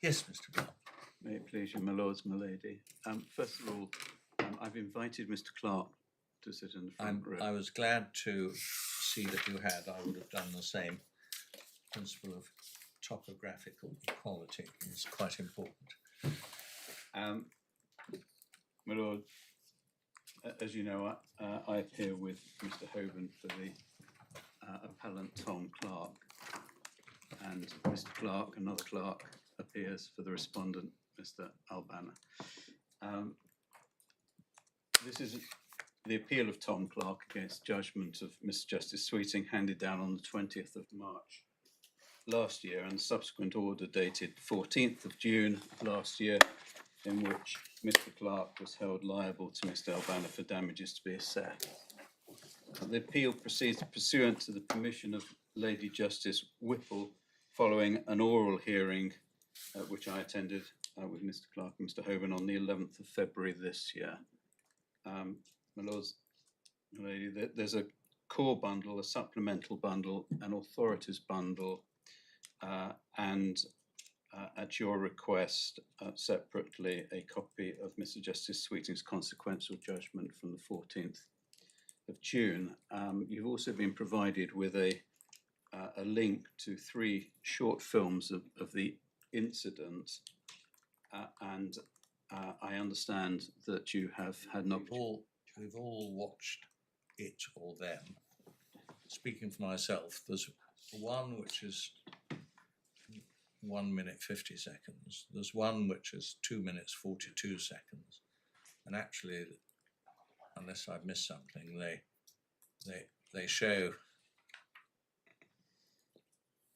Yes, Mr. Clark. May it please you, my lords, my lady. First of all, I've invited Mr. Clark to sit in the front row. I was glad to see that you had. I would have done the same. Principle of topographical equality is quite important. My lord, as you know, I appear with Mr. Hoban for the appellant Tom Clark, and Mr. Clark, another Clark, appears for the respondent, Mr. Elbanna. This is the appeal of Tom Clark against judgment of Mr. Justice Sweeting handed down on the 20th of March last year, and subsequent order dated 14th of June last year, in which Mr. Clark was held liable to Mr. Elbanna for damages to be assessed. The appeal proceeds pursuant to the permission of Lady Justice Whipple following an oral hearing which I attended with Mr. Clark and Mr. Hoban on the 11th of February this year. My lords, my lady, there's a core bundle, a supplemental bundle, an authorities bundle, and at your request, separately, a copy of Mr. Justice Sweeting's consequential judgment from the 14th of June. You've also been provided with a link to 3 short films of the incident, and I understand that you have had an opportunity. We've all watched it or them. Speaking for myself, there's one which is 1 minute 50 seconds. There's one which is 2 minutes 42 seconds, and actually, unless I've missed something, they show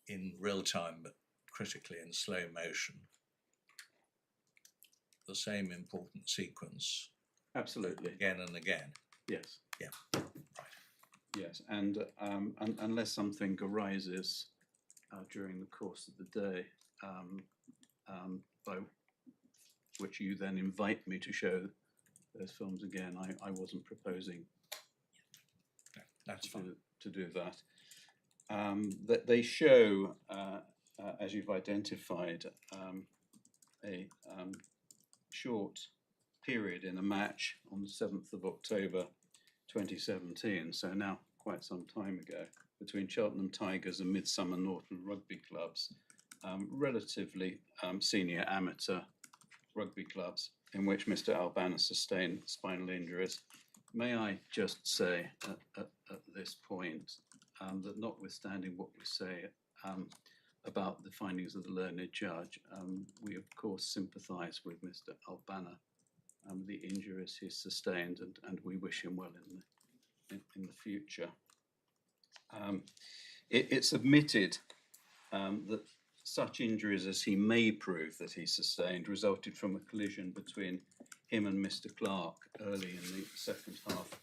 in real time, but critically in slow motion, the same important sequence. Absolutely. Again and again. Yes. Yeah. Right. Yes, and unless something arises during the course of the day, by which you then invite me to show those films again, I wasn't proposing to do that. That they show, as you've identified, a short period in a match on the 7th of October 2017, so now quite some time ago, between Cheltenham Tigers and Midsummer Norton Rugby Clubs, relatively senior amateur rugby clubs, in which Mr. Elbanna sustained spinal injuries. May I just say at this point that notwithstanding what we say about the findings of the learned judge, we of course sympathise with Mr. Elbanna, the injuries he sustained, and we wish him well in the future. It's admitted that such injuries as he may prove that he sustained resulted from a collision between him and Mr. Clark early in the second half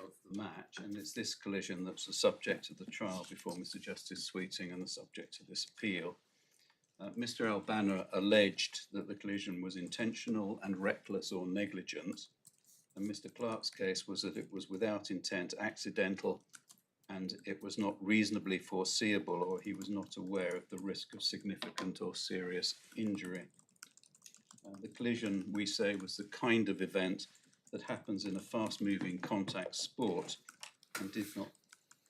of the match, and it's this collision that's the subject of the trial before Mr. Justice Sweeting and the subject of this appeal. Mr. Elbanna alleged that the collision was intentional and reckless or negligent, and Mr. Clark's case was that it was without intent, accidental, and it was not reasonably foreseeable, or he was not aware of the risk of significant or serious injury. The collision, we say, was the kind of event that happens in a fast-moving contact sport and did not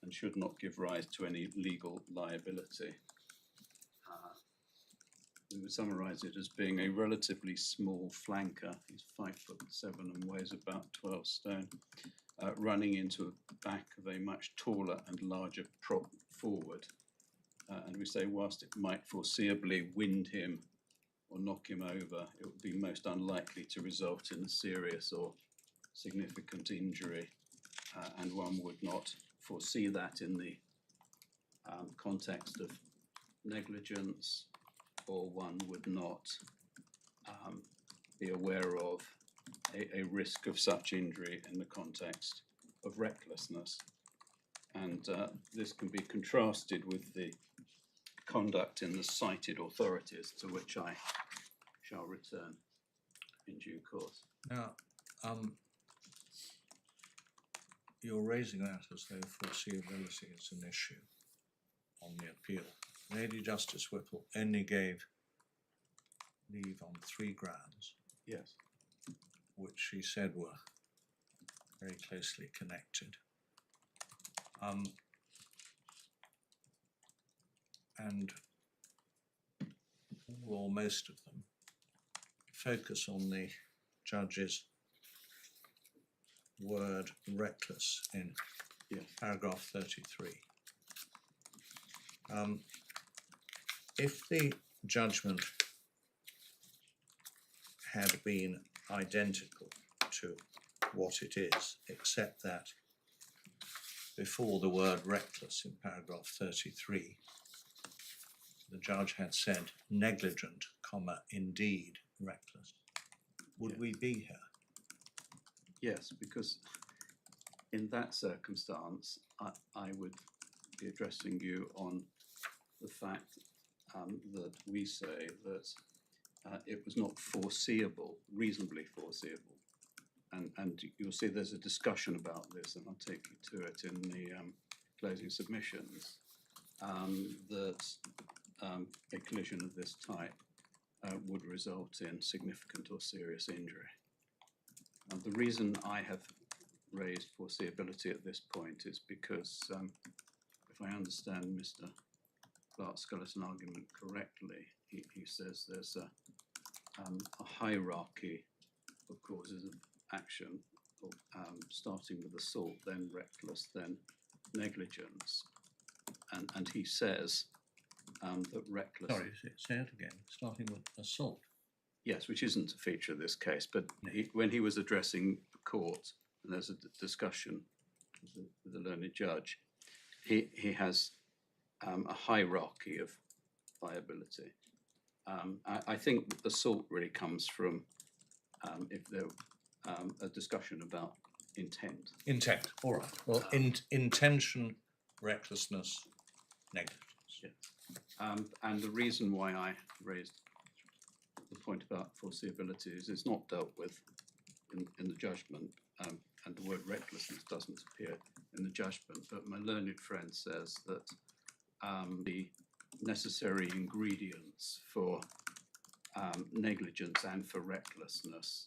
and should not give rise to any legal liability. We would summarise it as being a relatively small flanker. He's 5'7" and weighs about 12 stone, running into the back of a much taller and larger prop forward. And we say, whilst it might foreseeably wind him or knock him over, it would be most unlikely to result in a serious or significant injury, and one would not foresee that in the context of negligence, or one would not be aware of a risk of such injury in the context of recklessness. And this can be contrasted with the conduct in the cited authorities, to which I shall return in due course. Now, you're raising that as though foreseeability is an issue on the appeal. Lady Justice Whipple only gave leave on 3 grounds, Yes. which she said were very closely connected. And all or most of them focus on the judge's word reckless in Yes. paragraph 33. If the judgment had been identical to what it is, except that before the word reckless in paragraph 33, the judge had said negligent, comma, indeed reckless, would Yes. we be here? Yes, because in that circumstance, I would be addressing you on the fact that we say that it was not foreseeable, reasonably foreseeable. And you'll see there's a discussion about this, and I'll take you to it in the closing submissions, that a collision of this type would result in significant or serious injury. And the reason I have raised foreseeability at this point is because if I understand Mr. Clark's skeleton argument correctly, he says there's a hierarchy of causes of action, starting with assault, then reckless, then negligence. And he says that reckless... Sorry, say it again, starting with assault. Yes, which isn't a feature of this case, but No. when he was addressing the court, and there's a discussion with the learned judge, he has a hierarchy of liability. I think assault really comes from if there a discussion about intent. Intent, all right. Well, intention, recklessness, negligence. Yeah. And the reason why I raised the point about foreseeability is it's not dealt with in the judgment, and the word recklessness doesn't appear in the judgment, but my learned friend says that the necessary ingredients for negligence and for recklessness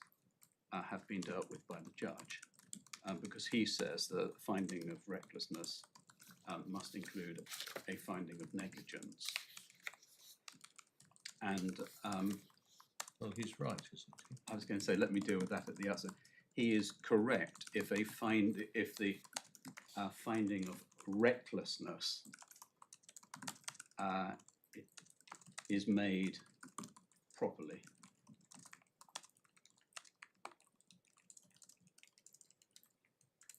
have been dealt with by the judge, because he says that finding of recklessness must include a finding of negligence. And well, he's right, isn't he? I was going to say, let me deal with that at the outset. He is correct if the finding of recklessness is made properly.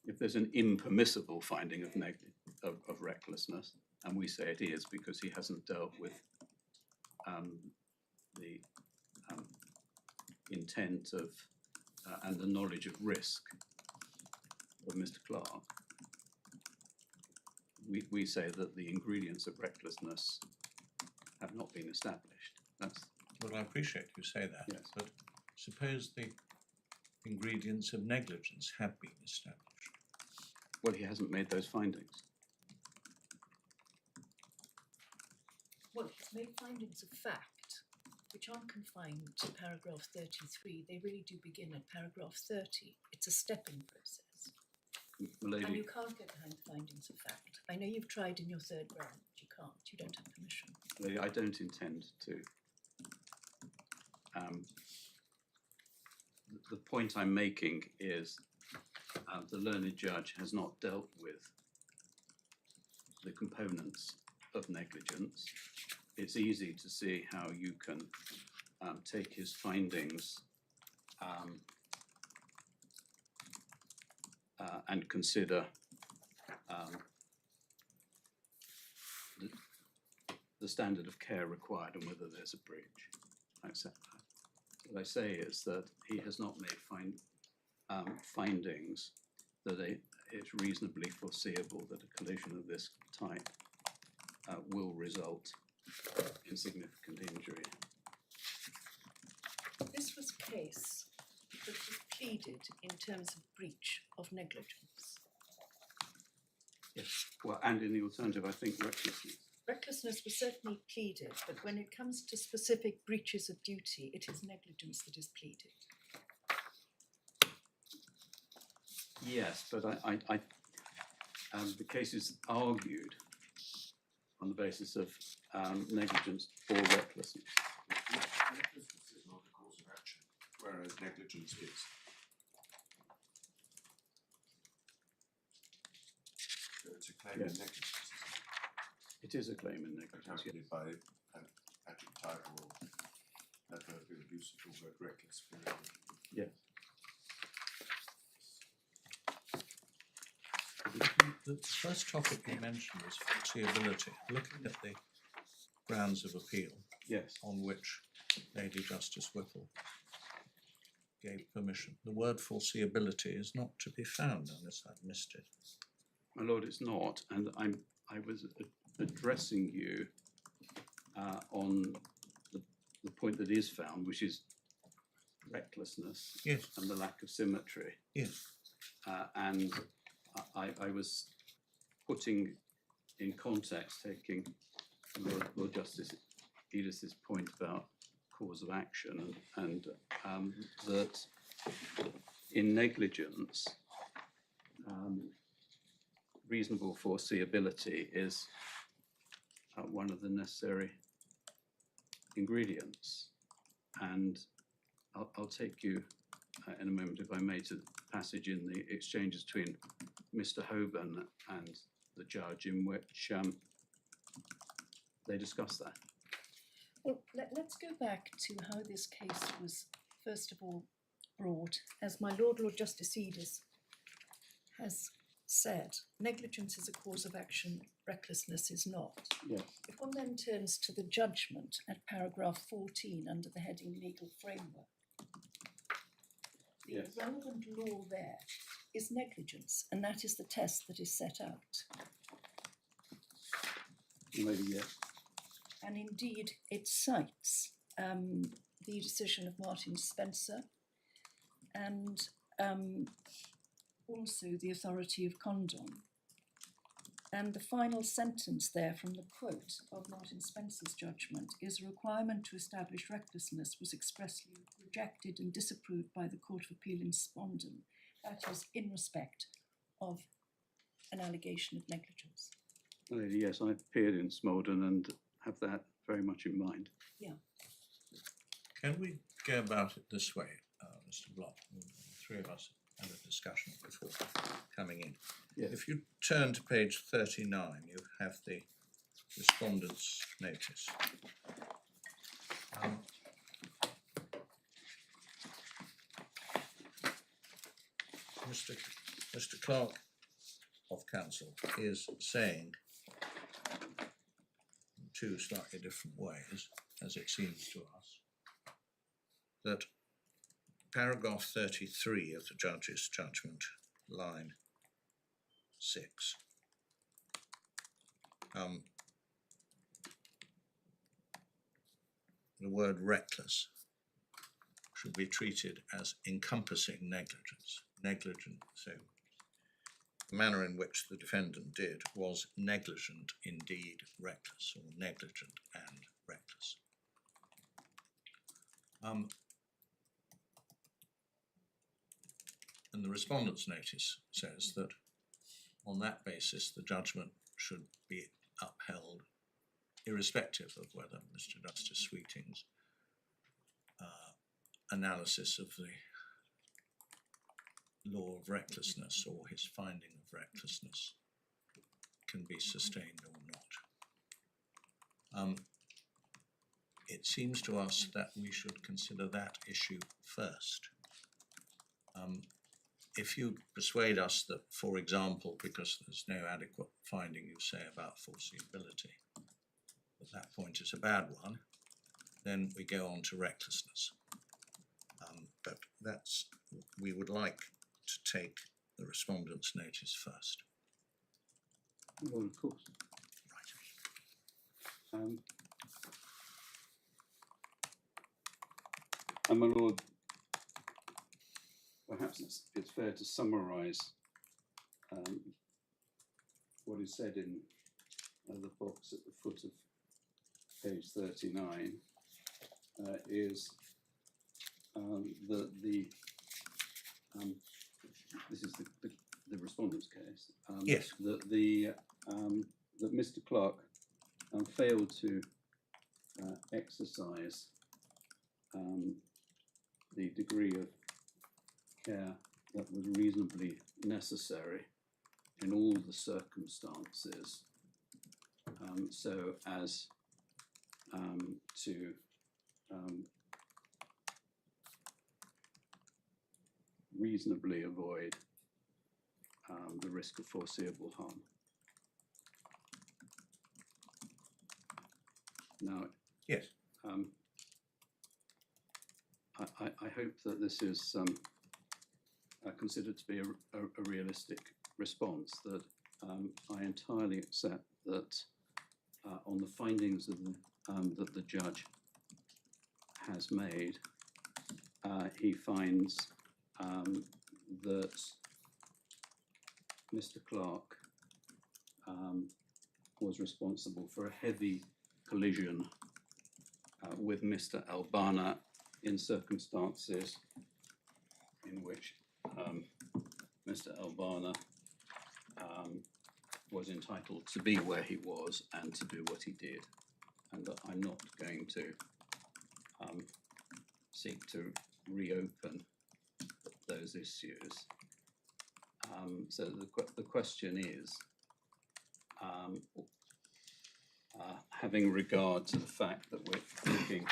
If there's an impermissible finding of recklessness, and we say it is because he hasn't dealt with the intent of and the knowledge of risk of Mr. Clark, we say that the ingredients of recklessness have not been established. That's... Well, I appreciate you say that, Yes. but suppose the ingredients of negligence have been established. Well, he hasn't made those findings. Well, it's made findings of fact, which aren't confined to paragraph 33. They really do begin at paragraph 30. It's a stepping process. And Milady, you can't get behind findings of fact. I know you've tried in your third round, but you can't. You don't have permission. Milady, I don't intend to. The point I'm making is the learned judge has not dealt with the components of negligence. It's easy to see how you can take his findings and consider the standard of care required and whether there's a breach. I accept that. What I say is that he has not made findings that it's reasonably foreseeable that a collision of this type will result in significant injury. This was a case that was pleaded in terms of breach of negligence. Yes. Well, and in the alternative, I think recklessness. Recklessness was certainly pleaded, but when it comes to specific breaches of duty, it is negligence that is pleaded. Yes, but the case is argued on the basis of negligence or recklessness. Recklessness is not a cause of action, whereas negligence is. So it's a claim in Yes. negligence, It is a claim in negligence. Yes. accompanied by an adjective or adverbial use of the word reckless. Yes. The first topic you mentioned was foreseeability. Looking at the grounds of appeal Yes. on which Lady Justice Whipple gave permission, the word foreseeability is not to be found unless I've missed it. My lord, it's not, and I was addressing you on the point that is found, which is recklessness Yes, and the lack of symmetry. yes. And I was putting in context, taking Lord Justice Edis's point about cause of action, and that in negligence, reasonable foreseeability is one of the necessary ingredients. And I'll take you in a moment, if I may, to the passage in the exchanges between Mr. Hoban and the judge, in which they discuss that. Well, let's go back to how this case was first of all brought. As my Lord Justice Edis has said, negligence is a cause of action, recklessness is not. Yes. If one then turns to the judgment at paragraph 14 under the heading legal framework, the Yes. relevant law there is negligence, and that is the test that is set out. Maybe yes. And indeed, it cites the decision of Martin Spencer and also the authority of Condon. And the final sentence there from the quote of Martin Spencer's judgment is: a requirement to establish recklessness was expressly rejected and disapproved by the Court of Appeal in Respondent. That is in respect of an allegation of negligence. Yes, I appeared in Smolden and have that very much in mind. Yeah. Can we go about it this way, Mr. Block? The three of us had a discussion before coming in. Yes. If you turn to page 39, you have the respondent's notice. Mr. Clark of counsel is saying in two slightly different ways, as it seems to us, that paragraph 33 of the judge's judgment, line 6, the word reckless should be treated as encompassing negligence. Negligent, so the manner in which the defendant did was negligent, indeed reckless, or negligent and reckless. And the respondent's notice says that on that basis the judgment should be upheld irrespective of whether Mr. Justice Sweeting's analysis of the law of recklessness or his finding of recklessness can be sustained or not. It seems to us that we should consider that issue first. If you persuade us that, for example, because there's no adequate finding you say about foreseeability, that point is a bad one, then we go on to recklessness. But we would like to take the respondent's notice first. Well, of course. Right. And my lord, perhaps it's fair to summarise what is said in the box at the foot of page 39 is this is the respondent's case. Yes. That Mr. Clark failed to exercise the degree of care that was reasonably necessary in all the circumstances, so as to reasonably avoid the risk of foreseeable harm. Now, Yes. I hope that this is considered to be a realistic response, that I entirely accept that on the findings of that the judge has made, he finds that Mr. Clark was responsible for a heavy collision with Mr. Elbanna in circumstances in which Mr. Elbanna was entitled to be where he was and to do what he did, and that I'm not going to seek to reopen those issues. So the question is, having regard to the fact that we're looking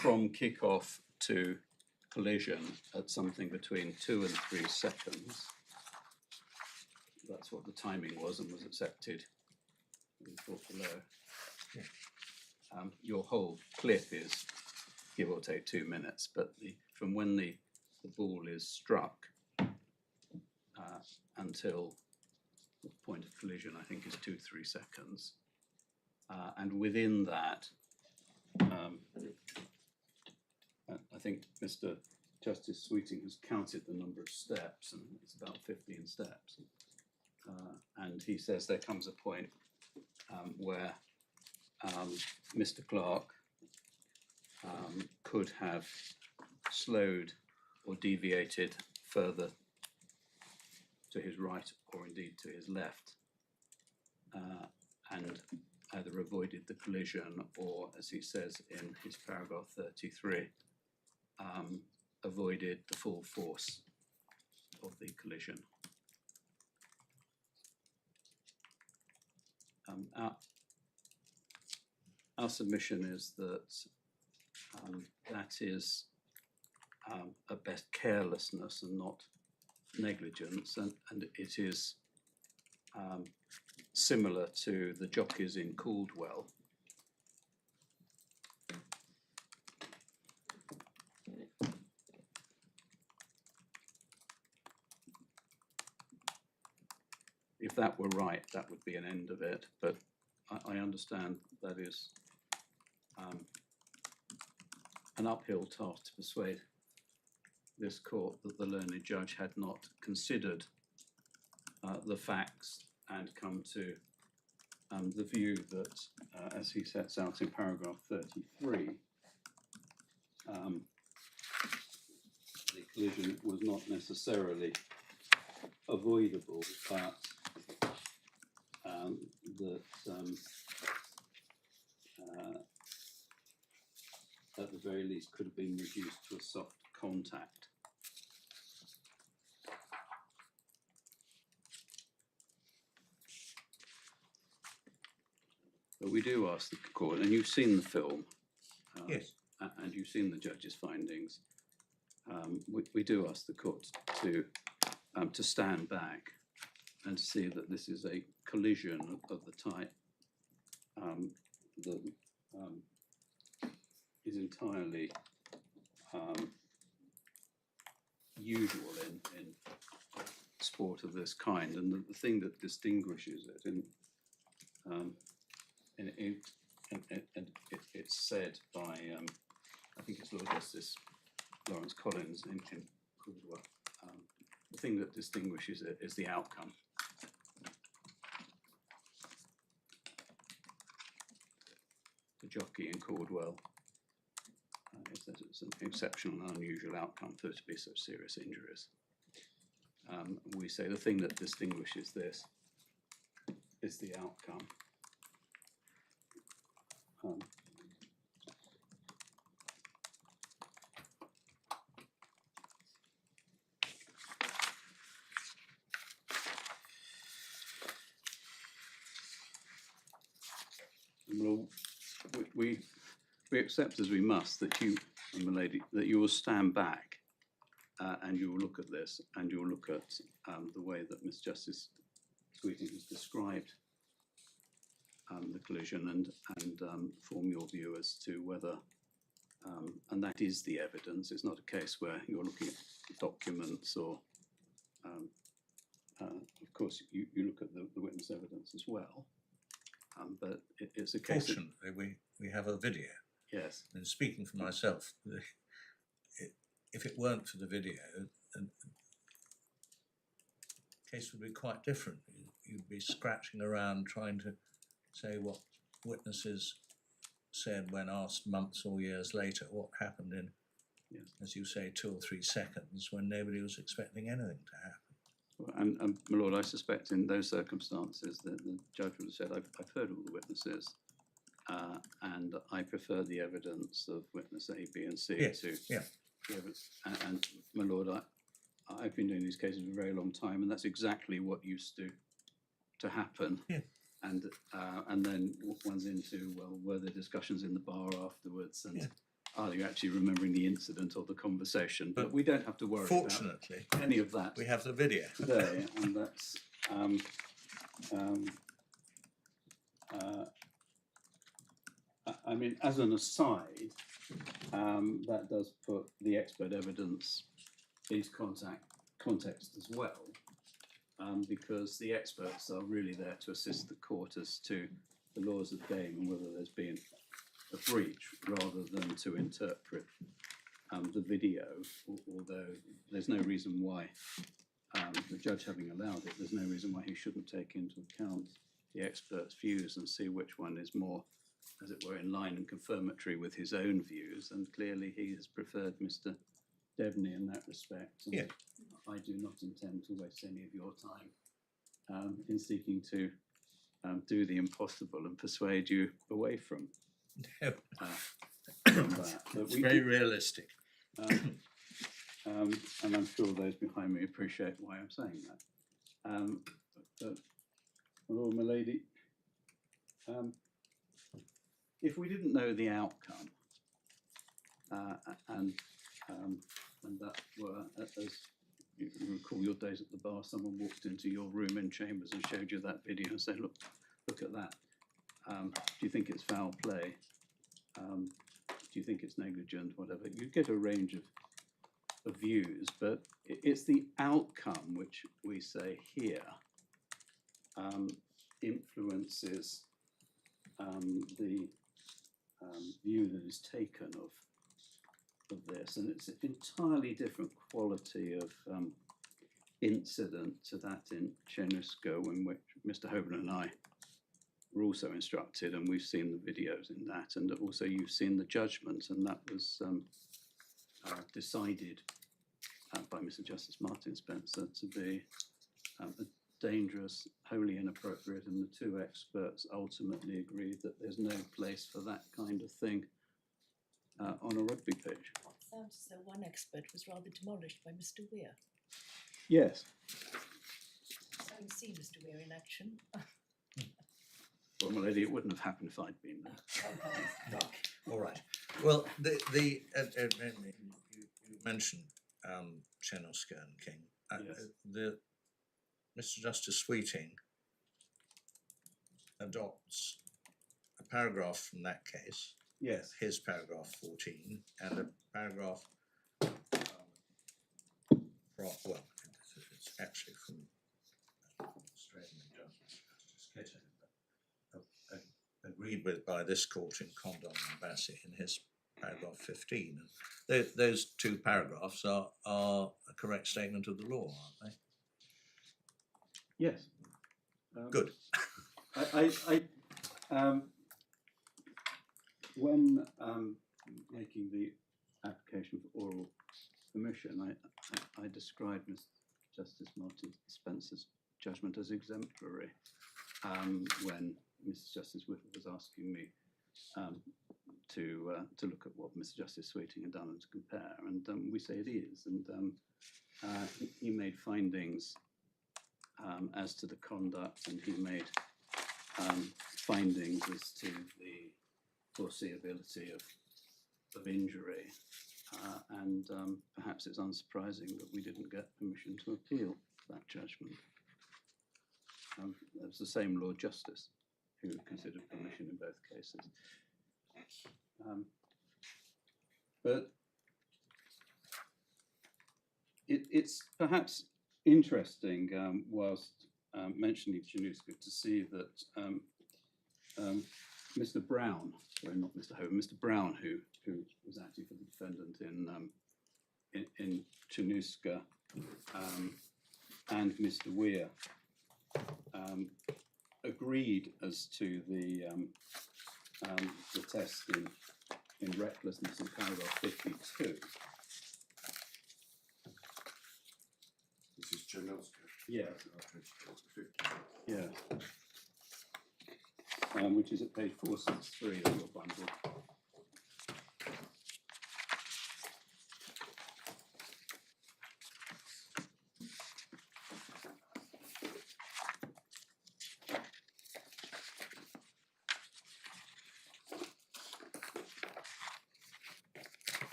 from kick-off to collision at something between 2 and 3 seconds, that's what the timing was and was accepted in the thought below. Yeah. Your whole clip is give or take 2 minutes, but from when the ball is struck until the point of collision, I think, is 2-3 seconds. And within that, I think Mr. Justice Sweeting has counted the number of steps, and it's about 15 steps. And he says there comes a point where Mr. Clark could have slowed or deviated further to his right or indeed to his left, and either avoided the collision or, as he says in his paragraph 33, avoided the full force of the collision. Our submission is that that is at best carelessness and not negligence, and it is similar to the jockeys in Caldwell. If that were right, that would be an end of it, but I understand that is an uphill task to persuade this court that the learned judge had not considered the facts and come to the view that, as he sets out in paragraph 33, the collision was not necessarily avoidable, but that at the very least could have been reduced to a soft contact. But we do ask the court, and you've seen the film, Yes. and you've seen the judge's findings. We do ask the court to stand back and see that this is a collision of the type that is entirely usual in sport of this kind, and the thing that distinguishes it it's said by I think it's Lord Justice Lawrence Collins in Caldwell. The thing that distinguishes it is the outcome. the jockey in Caldwell is that it's an exceptional and unusual outcome for there to be such serious injuries. We say the thing that distinguishes this is the outcome. Well, we accept as we must that you, my lady, that you will stand back and you will look at this and you will look at the way that Miss Justice Sweeting has described the collision and form your view as to whether, and that is the evidence. It's not a case where you're looking at documents or, of course, you look at the witness evidence as well. But it's a case. Fortunately, we have a video. Yes. And speaking for myself, if it weren't for the video, the case would be quite different. You'd be scratching around trying to say what witnesses said when asked months or years later what happened in, yes, as you say, 2 or 3 seconds when nobody was expecting anything to happen. And my lord, I suspect in those circumstances that the judge would have said, I've heard all the witnesses, and I prefer the evidence of witness A, B, and C Yes, to yeah. the evidence. And my lord, I've been doing these cases for a very long time, and that's exactly what used to happen. Yeah. And then one's into, well, were there discussions in the bar afterwards, and yeah. are you actually remembering the incident or the conversation? But we don't have to worry Fortunately, about any of that. we have the video. There, and that's I mean, as an aside, that does put the expert evidence into context as well, because the experts are really there to assist the court as to the laws of the game and whether there's been a breach, rather than to interpret the video, although there's no reason why, the judge having allowed it, there's no reason why he shouldn't take into account the expert's views and see which one is more, as it were, in line and confirmatory with his own views. And clearly he has preferred Mr. Devney in that respect. And yeah. I do not intend to waste any of your time in seeking to do the impossible and persuade you away from No. from that. But It's very realistic. and I'm sure those behind me appreciate why I'm saying that. But, my lord, my lady, if we didn't know the outcome, and that were, as you recall your days at the bar, someone walked into your room in Chambers and showed you that video and said, look at that. Do you think it's foul play? Do you think it's negligent? Whatever. You get a range of views, but it's the outcome which we say here influences the view that is taken of this, and it's an entirely different quality of incident to that in Chenusko, in which Mr. Hoban and I were also instructed, and we've seen the videos in that, and also you've seen the judgments, and that was decided by Mr. Justice Martin Spencer to be a dangerous, wholly inappropriate, and the two experts ultimately agreed that there's no place for that kind of thing on a rugby pitch. It sounds as though one expert was rather demolished by Mr. Weir. Yes. So you see Mr. Weir in action. Well, my lady, it wouldn't have happened if I'd been there. All right. Well, you mentioned Chenusko and King. Yes. Mr. Justice Sweeting adopts a paragraph from that case. Yes. His paragraph 14 and a paragraph from, well, it's actually from Australian Justice Kitty, agreed with by this court in Condon and Bassett in his paragraph 15. And those two paragraphs are a correct statement of the law, aren't they? Yes. Good. when making the application for oral permission, I described Ms. Justice Martin Spencer's judgment as exemplary when Mrs. Justice Whittle was asking me to look at what Mr. Justice Sweeting had done and to compare, and we say it is. And he made findings as to the conduct, and he made findings as to the foreseeability of injury, and perhaps it's unsurprising that we didn't get permission to appeal that judgment. It was the same Lord Justice who considered permission in both cases. But it's perhaps interesting, whilst mentioning Chanuska, to see that Mr. Brown, sorry, not Mr. Hogan, Mr. Brown, who was acting for the defendant in Chanuska, and Mr. Weir agreed as to the test in recklessness in paragraph 52. This is Janelska. Yeah. Yeah. Which is at page 463 of your bundle.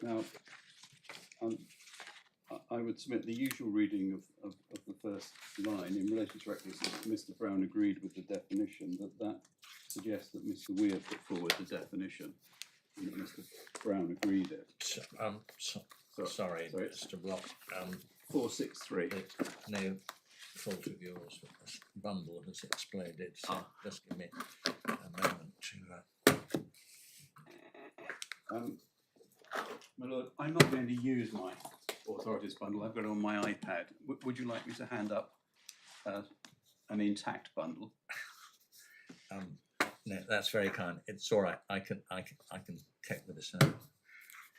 Now, I would submit the usual reading of the first line in relation to recklessness. Mr. Brown agreed with the definition, that suggests that Mr. Weir put forward the definition and that Mr. Brown agreed it. Sorry, Mr. Block. 463. It's no fault of yours, but this bundle has explained it, so just give me a moment to... My Lord, I'm not going to use my authorities bundle. I've got it on my iPad. Would you like me to hand up an intact bundle? No, that's very kind. It's all right. I can take with this now.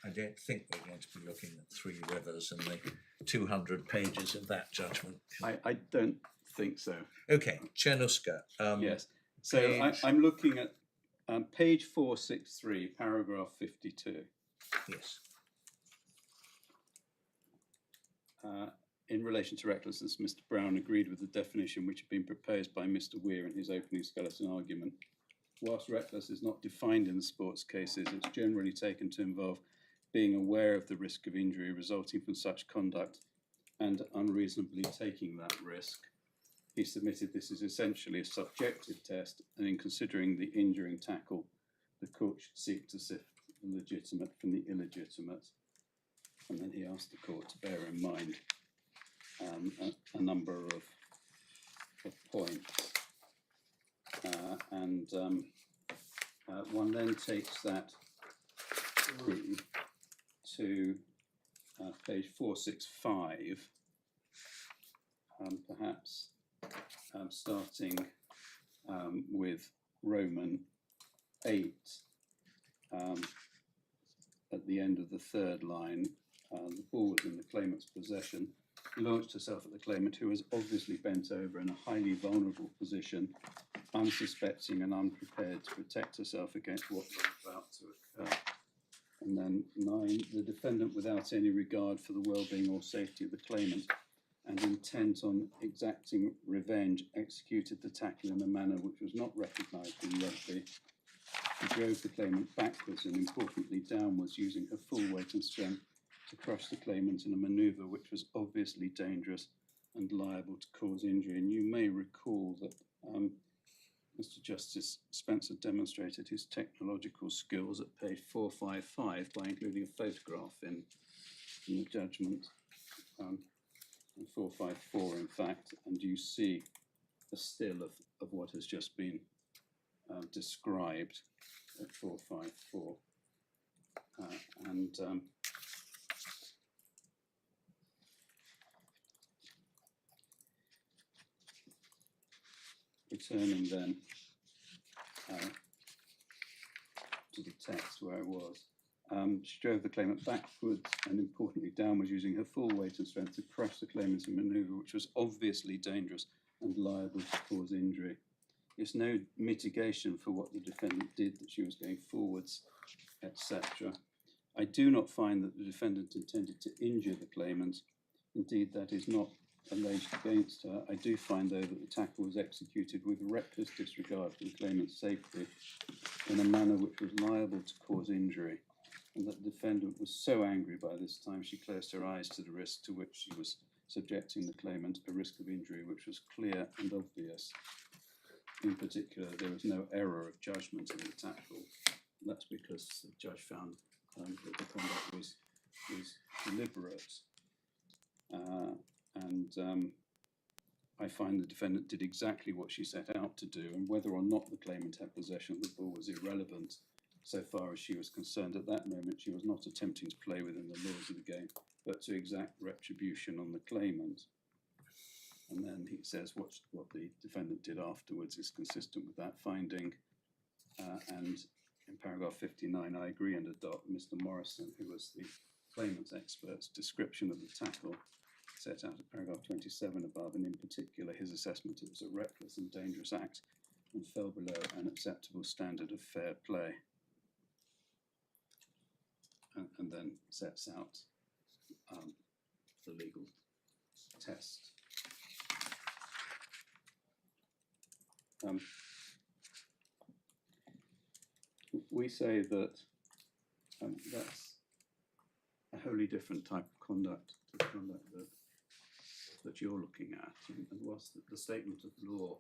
I don't think we're going to be looking at Three Rivers and the 200 pages of that judgment. I don't think so. Okay, Chernuska. Yes. So I'm looking at page 463, paragraph 52. Yes. In relation to recklessness, Mr. Brown agreed with the definition which had been proposed by Mr. Weir in his opening skeleton argument. Whilst reckless is not defined in the sports cases, it's generally taken to involve being aware of the risk of injury resulting from such conduct and unreasonably taking that risk. He submitted this is essentially a subjective test, and in considering the injuring tackle, the court should seek to sift the legitimate from the illegitimate. And then he asked the court to bear in mind a number of points. One then takes that through to page 465, perhaps starting with Roman 8 at the end of the third line. The ball was in the claimant's possession. Launched herself at the claimant, who was obviously bent over in a highly vulnerable position, unsuspecting and unprepared to protect herself against what was about to occur. And then 9, the defendant, without any regard for the well-being or safety of the claimant and intent on exacting revenge, executed the tackle in a manner which was not recognised in rugby. She drove the claimant backwards and, importantly, downwards, using her full weight and strength to crush the claimant in a manoeuvre which was obviously dangerous and liable to cause injury. And you may recall that Mr. Justice Spencer demonstrated his technological skills at page 455 by including a photograph in the judgment, 454 in fact, and you see a still of what has just been described at 454. returning then to the text where I was. She drove the claimant backwards and importantly downwards using her full weight and strength to crush the claimant in manoeuvre which was obviously dangerous and liable to cause injury. It's no mitigation for what the defendant did, that she was going forwards, etc. I do not find that the defendant intended to injure the claimant. Indeed, that is not alleged against her. I do find, though, that the tackle was executed with reckless disregard for the claimant's safety in a manner which was liable to cause injury, and that the defendant was so angry by this time she closed her eyes to the risk to which she was subjecting the claimant, a risk of injury which was clear and obvious. In particular, there was no error of judgment in the tackle. That's because the judge found that the conduct was deliberate. I find the defendant did exactly what she set out to do, and whether or not the claimant had possession of the ball was irrelevant so far as she was concerned. At that moment, she was not attempting to play within the laws of the game, but to exact retribution on the claimant. And then he says what the defendant did afterwards is consistent with that finding. And in paragraph 59, I agree and adopt Mr. Morrison, who was the claimant's expert's description of the tackle set out at paragraph 27 above, and in particular his assessment it was a reckless and dangerous act and fell below an acceptable standard of fair play. And then sets out the legal test. We say that that's a wholly different type of conduct to the conduct that you're looking at, and whilst the statement of the law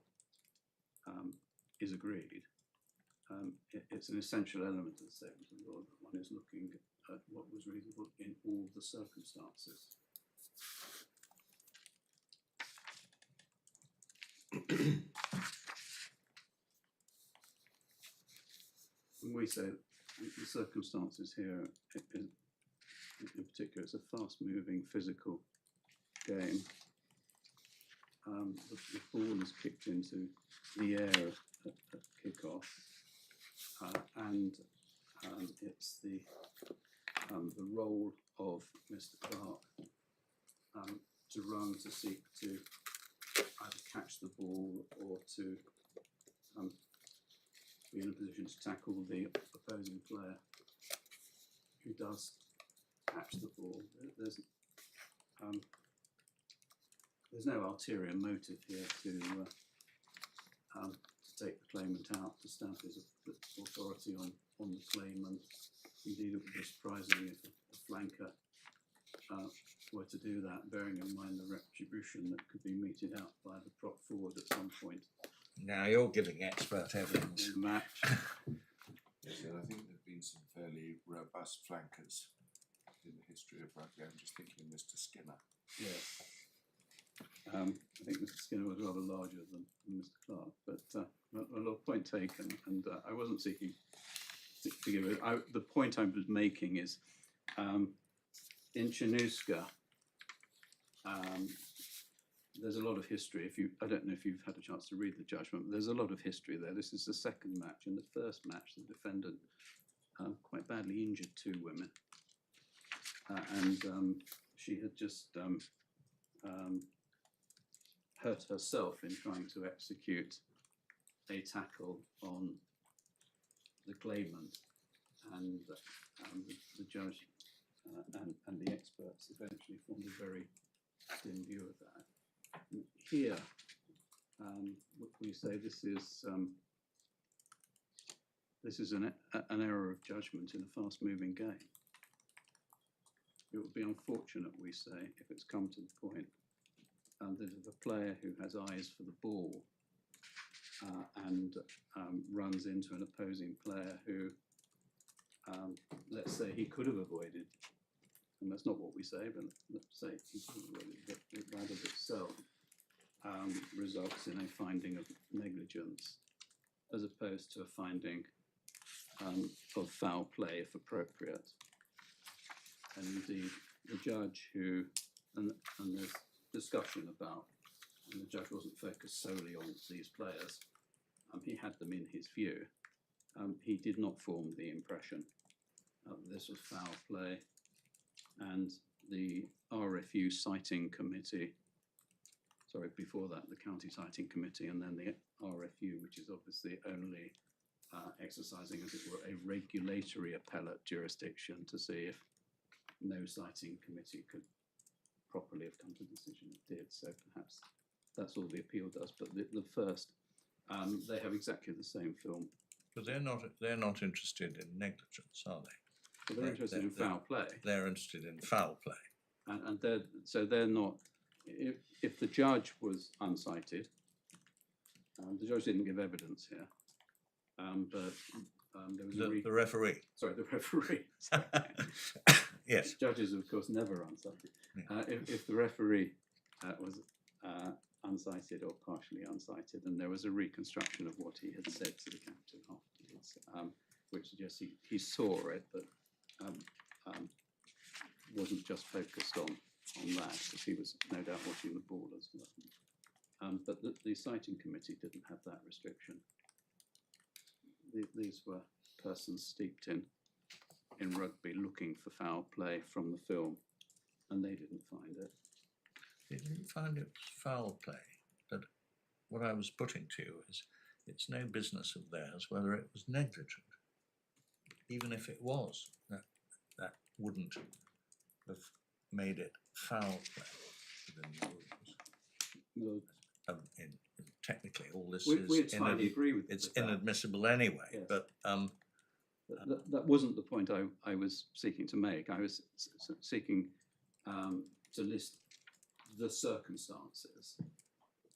is agreed, it's an essential element of the statement of the law that one is looking at what was reasonable in all the circumstances. And we say the circumstances here, in particular, it's a fast-moving physical game. The ball is kicked into the air at kick-off, and it's the role of Mr. Clark to run to seek to either catch the ball or to be in a position to tackle the opposing player who does catch the ball. There's no ulterior motive here to take the claimant out, to stamp his authority on the claimant. Indeed, it would be surprising if a flanker were to do that, bearing in mind the retribution that could be meted out by the prop forward at some point. Now you're giving expert evidence. In the match. Yes, and I think there have been some fairly robust flankers in the history of rugby. I'm just thinking of Mr. Skinner. Yes. I think Mr. Skinner was rather larger than Mr. Clark, but well, point taken, and I wasn't seeking to give it. The point I was making is in Chinooska, there's a lot of history. I don't know if you've had a chance to read the judgment, but there's a lot of history there. This is the second match. In the first match, the defendant quite badly injured two women, and she had just hurt herself in trying to execute a tackle on the claimant, and the judge and the experts eventually formed a very dim view of that. Here, we say this is an error of judgment in a fast-moving game. It would be unfortunate, we say, if it's come to the point that if a player who has eyes for the ball and runs into an opposing player who, let's say, he could have avoided, and that's not what we say, but let's say he could have avoided, but that of itself results in a finding of negligence as opposed to a finding of foul play if appropriate. And indeed, the judge who, and there's discussion about and the judge wasn't focused solely on these players, he had them in his view, he did not form the impression that this was foul play, and the RFU citing committee, sorry, before that, the county citing committee, and then the RFU, which is obviously only exercising, as it were, a regulatory appellate jurisdiction to see if no citing committee could properly have come to the decision it did. So perhaps that's all the appeal does. But the first, they have exactly the same film. But they're not interested in negligence, are they? But they're interested in foul play. They're interested in foul play. And they're not. If the judge was uncited, the judge didn't give evidence here, but there was The referee. Sorry, the referee. Yes. Judges, of course, never uncited. Yeah. If the referee was uncited or partially uncited, and there was a reconstruction of what he had said to the captain afterwards, which suggests he saw it, but wasn't just focused on that, because he was no doubt watching the ball as well. But the citing committee didn't have that restriction. These were persons steeped in rugby looking for foul play from the film, and they didn't find it. They didn't find it foul play, but what I was putting to you is it's no business of theirs whether it was negligent. Even if it was, that wouldn't have made it foul play within the rules. Well, Technically, all this we is entirely agree with it's that. inadmissible anyway. Yes. But that wasn't the point I was seeking to make. I was seeking to list the circumstances,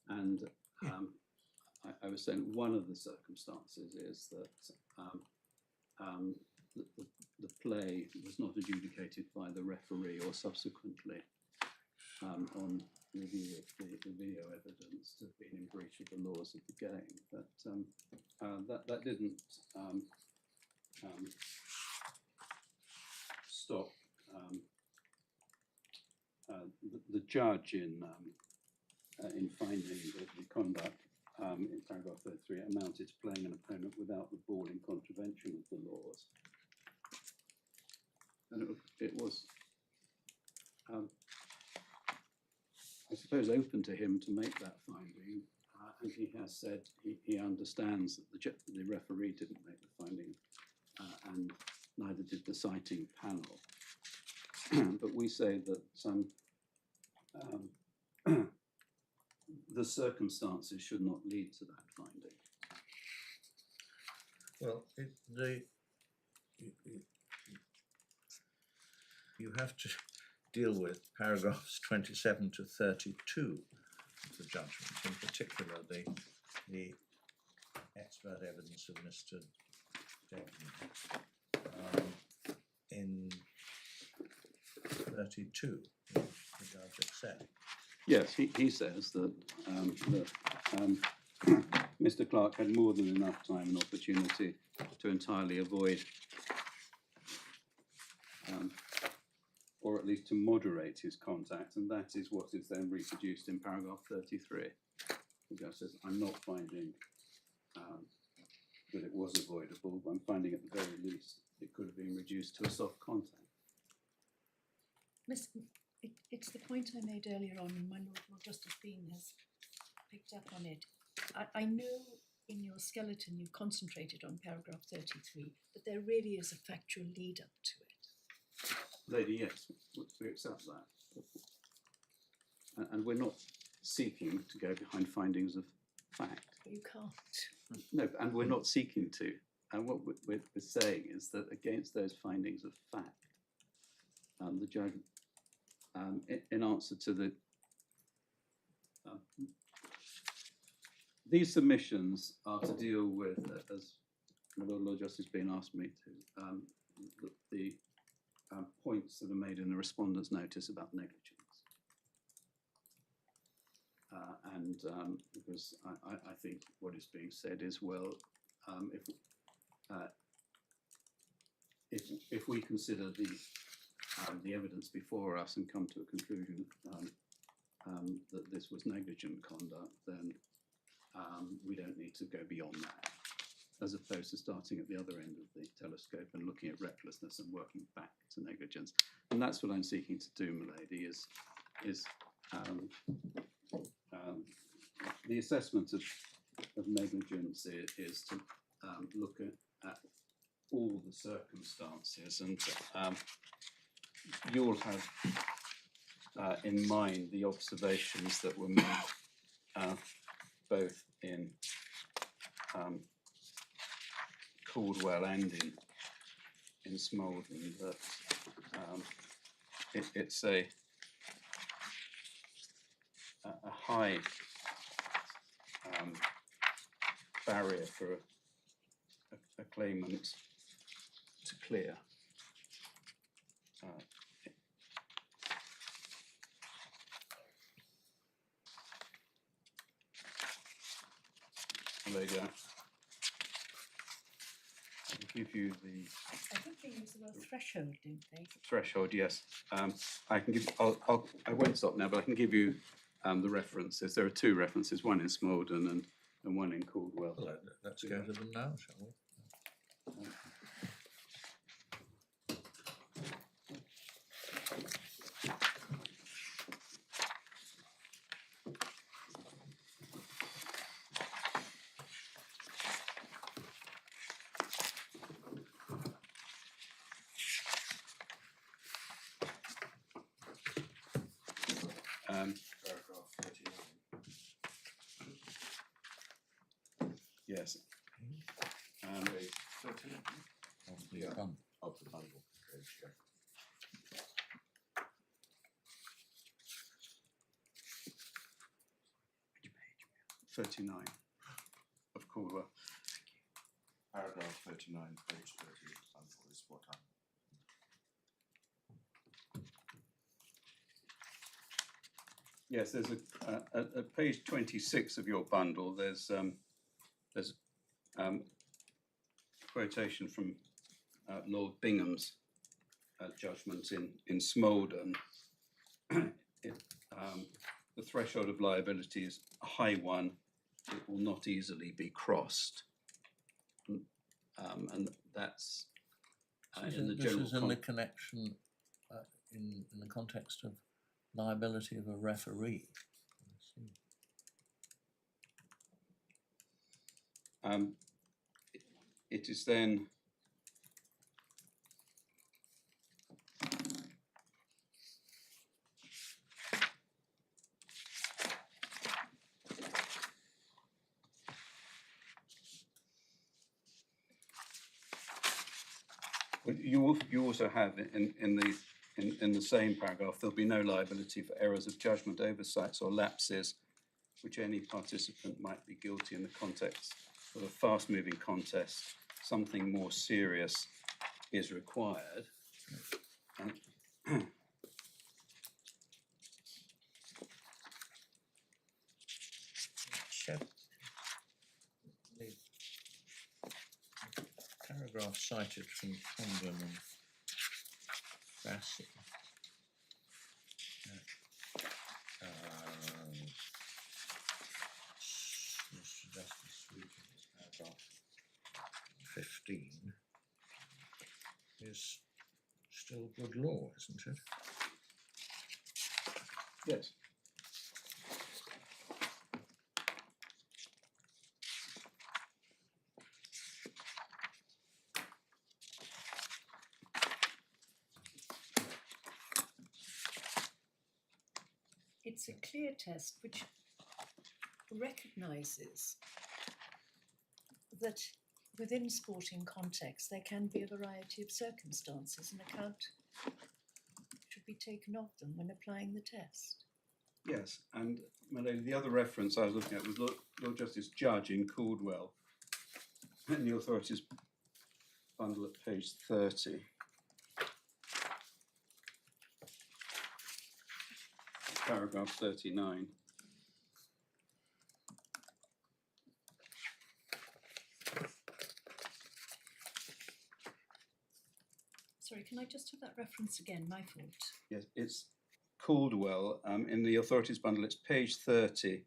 and I was saying one of the circumstances is that the play was not adjudicated by the referee or subsequently on review of the video evidence to have been in breach of the laws of the game. But that didn't stop the judge in finding that the conduct in paragraph 33 amounted to playing an opponent without the ball in contravention of the laws. And it was I suppose, open to him to make that finding, and he has said he understands that the referee didn't make the finding, and neither did the citing panel. But we say that the circumstances should not lead to that finding. well, you have to deal with paragraphs 27 to 32 of the judgment, in particular the expert evidence of Mr. Davies. In 32, the judge accepts. Yes, he says that Mr. Clark had more than enough time and opportunity to entirely avoid or at least to moderate his contact, and that is what is then reproduced in paragraph 33. The judge says, I'm not finding that it was avoidable, I'm finding at the very least it could have been reduced to a soft contact. It's the point I made earlier on, and my Lord Justice Bean has picked up on it. I know in your skeleton you concentrated on paragraph 33, but there really is a factual lead up to it. Lady, yes, we accept that. And we're not seeking to go behind findings of fact. You can't. No, and we're not seeking to. And what we're saying is that against those findings of fact, the judge, in answer to the these submissions are to deal with, as Lord Justice Bean asked me to, the points that are made in the respondent's notice about negligence. Because I think what is being said is, well, if we consider the evidence before us and come to a conclusion that this was negligent conduct, then we don't need to go beyond that, as opposed to starting at the other end of the telescope and looking at recklessness and working back to negligence. And that's what I'm seeking to do, milady, is the assessment of negligence is to look at all the circumstances, and you'll have in mind the observations that were made both in Caldwell and in Smolden, that it's a high barrier for a claimant to clear. There you go. I'll give you the I think they use the word threshold, didn't they? threshold. Yes, I can give. I won't stop now, but I can give you the references. There are two references, one in Smolden and one in Caldwell. Well, let's go to them now, shall we? Paragraph 39. Yes. Page 39 Of the Yeah. bundle. of the bundle. Page, yeah. Which page? 39 of Caldwell. Paragraph 39, page 30 of the bundle is what I'm. Yes, there's at page 26 of your bundle. There's quotation from Lord Bingham's judgment in Smolden. The threshold of liability is a high one. It will not easily be crossed, and that's in the general. This is in the connection, in the context of liability of a referee. I see. It is then you also have in the same paragraph, there'll be no liability for errors of judgment, oversights or lapses which any participant might be guilty in the context of a fast-moving contest. Something more serious is required. Check the paragraph cited from Condon and Bassey. Mr. Justice Sweeting's paragraph 15 is still good law, isn't it? Yes. It's a clear test which recognises that within sporting context there can be a variety of circumstances, and account should be taken of them when applying the test. Yes, and my lady, the other reference I was looking at was Lord Justice Judge in Caldwell, in the authorities bundle at page 30. Paragraph 39. Sorry, can I just have that reference again? My fault. Yes, it's Caldwell, in the authorities bundle, it's page 30,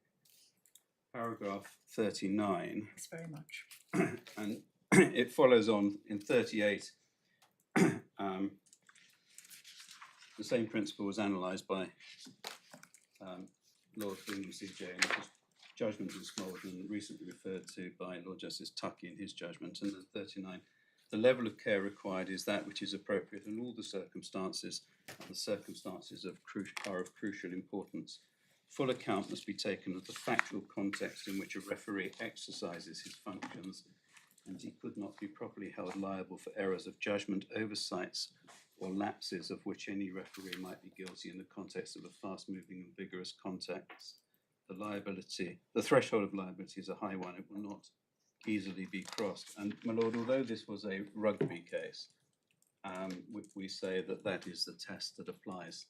paragraph 39, Thanks very much. and it follows on in 38. The same principle was analysed by Lord Bingham CJ, and it was judgment in Smolden, recently referred to by Lord Justice Tuckey in his judgment. And then 39, the level of care required is that which is appropriate in all the circumstances. The circumstances are of crucial importance. Full account must be taken of the factual context in which a referee exercises his functions, and he could not be properly held liable for errors of judgment, oversights, or lapses of which any referee might be guilty in the context of a fast-moving and vigorous context. The threshold of liability is a high one. It will not easily be crossed. And, my lord, although this was a rugby case, we say that that is the test that applies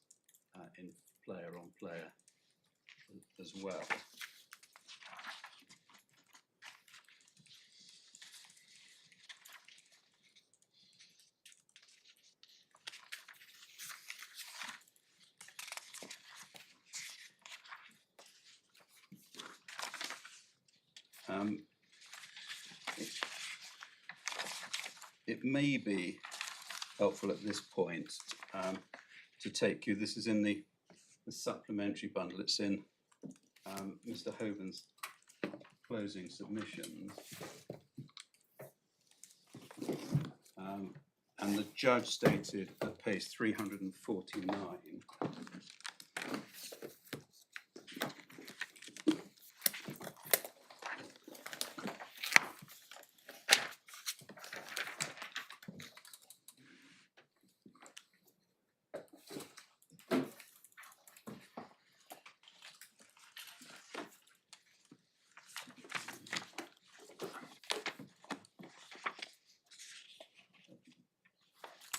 in player on player as well. It may be helpful at this point to take you, this is in the supplementary bundle, it's in Mr. Hoban's closing submissions. And the judge stated at page 349,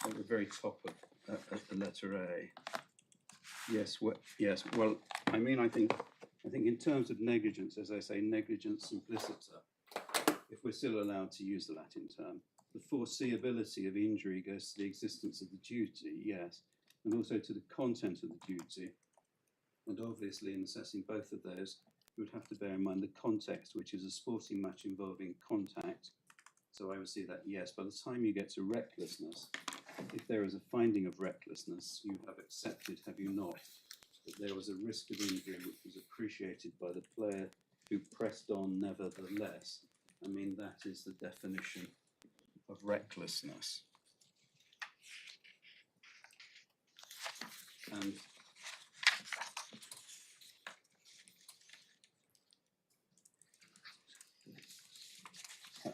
at the very top of the letter A. Yes, well, I mean, I think in terms of negligence, as I say, negligence simpliciter, if we're still allowed to use the Latin term, the foreseeability of injury goes to the existence of the duty, yes, and also to the content of the duty. And obviously, in assessing both of those, you would have to bear in mind the context, which is a sporting match involving contact. So I would see that, yes, by the time you get to recklessness, if there is a finding of recklessness, you have accepted, have you not, that there was a risk of injury which was appreciated by the player who pressed on nevertheless. I mean, that is the definition of recklessness. And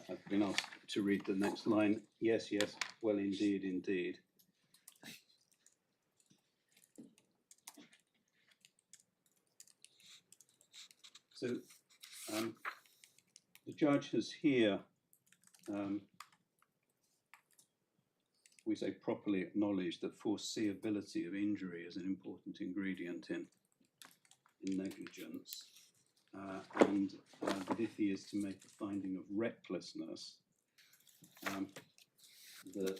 I've been asked to read the next line. Yes, yes, well, indeed, indeed. So the judge has here, we say, properly acknowledged that foreseeability of injury is an important ingredient in negligence. And that if he is to make a finding of recklessness, that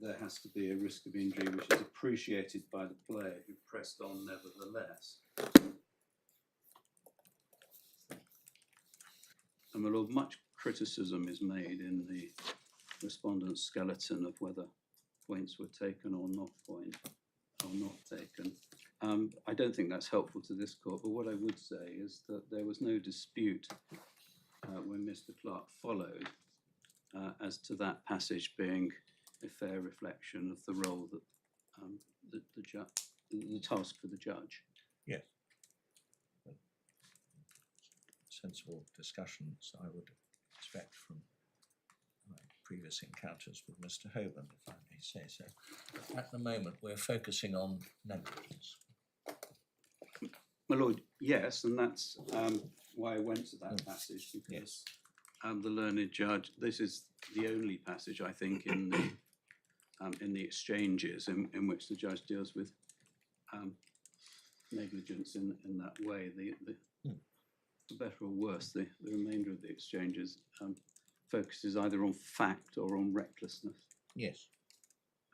there has to be a risk of injury which is appreciated by the player who pressed on nevertheless. And my lord, much criticism is made in the respondent's skeleton of whether points were taken or not taken. I don't think that's helpful to this court, but what I would say is that there was no dispute when Mr. Clark followed as to that passage being a fair reflection of the role that the task for the judge. Yes. Sensible discussions, I would expect from previous encounters with Mr. Hoban, if I may say so. At the moment, we're focusing on negligence. My lord, yes, and that's why I went to that passage, because Yes. The learned judge, this is the only passage, I think, in the exchanges in which the judge deals with negligence in that way. For better or worse, the remainder of the exchanges focuses either on fact or on recklessness. Yes.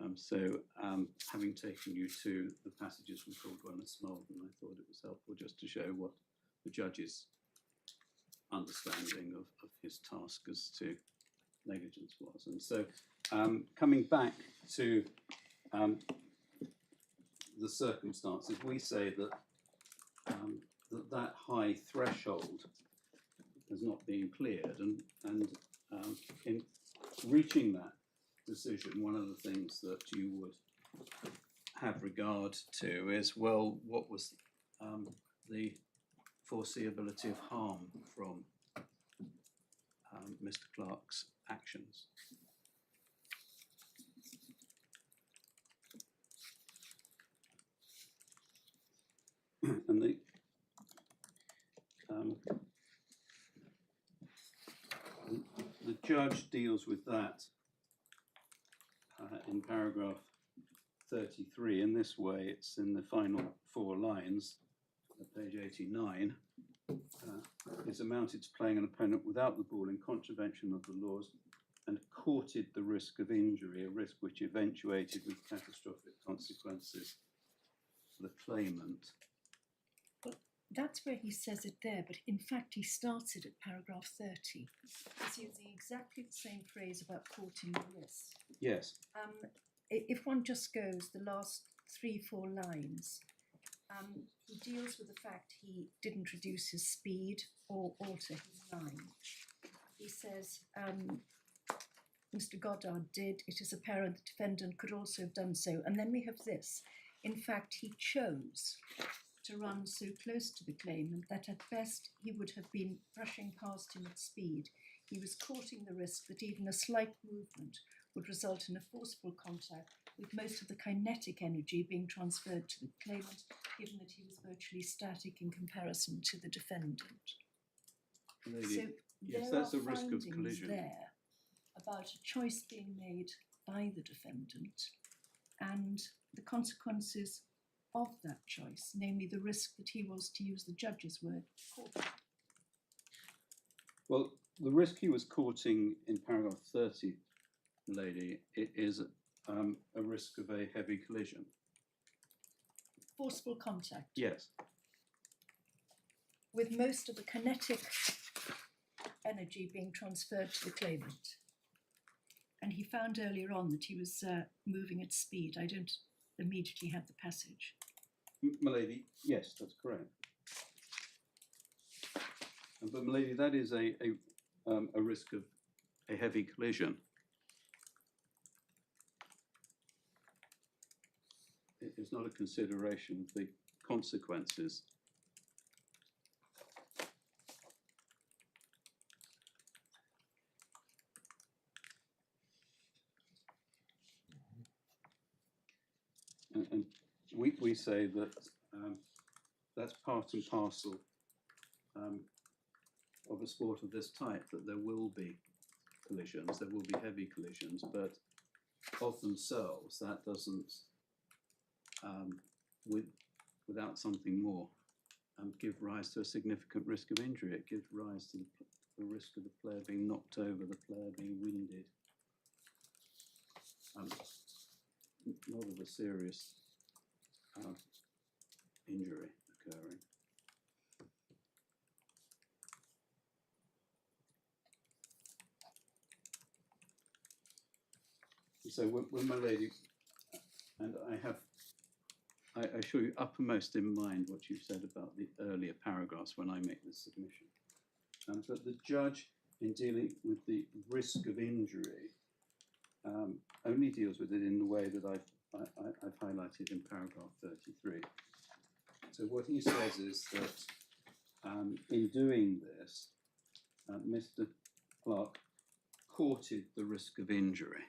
Having taken you to the passages from Caldwell and Smolden, I thought it was helpful just to show what the judge's understanding of his task as to negligence was. And so, coming back to the circumstances, we say that that high threshold has not been cleared, and in reaching that decision, one of the things that you would have regard to is, well, what was the foreseeability of harm from Mr. Clark's actions? And the judge deals with that in paragraph 33 in this way. It's in the final 4 lines at page 89. Is amounted to playing an opponent without the ball in contravention of the laws and courted the risk of injury, a risk which eventuated with catastrophic consequences for the claimant. Well, that's where he says it there, but in fact he starts it at paragraph 30. He's using exactly the same phrase about courting the risk. Yes. If one just goes the last 3-4 lines, he deals with the fact he didn't reduce his speed or alter his line. He says, Mr. Goddard did. It is apparent the defendant could also have done so. And then we have this. In fact, he chose to run so close to the claimant that at best he would have been brushing past him at speed. He was courting the risk that even a slight movement would result in a forceful contact, with most of the kinetic energy being transferred to the claimant, given that he was virtually static in comparison to the defendant. Lady, So yes, there that's are a risk of findings collision. there about a choice being made by the defendant and the consequences of that choice, namely the risk that he was, to use the judge's word, courting. Well, the risk he was courting in paragraph 30, lady, it is a risk of a heavy collision. Forceful contact. Yes. With most of the kinetic energy being transferred to the claimant. And he found earlier on that he was moving at speed. I don't immediately have the passage. My lady, yes, that's correct. But my lady, that is a risk of a heavy collision. It is not a consideration of the consequences. And we say that that's part and parcel of a sport of this type, that there will be collisions, there will be heavy collisions, but of themselves that doesn't, without something more, give rise to a significant risk of injury. It gives rise to the risk of the player being knocked over, the player being winded. Not of a serious injury occurring. So when my lady, and I assure you uppermost in mind what you've said about the earlier paragraphs when I make this submission. But the judge, in dealing with the risk of injury, only deals with it in the way that I've highlighted in paragraph 33. So what he says is that in doing this, Mr. Clark courted the risk of injury.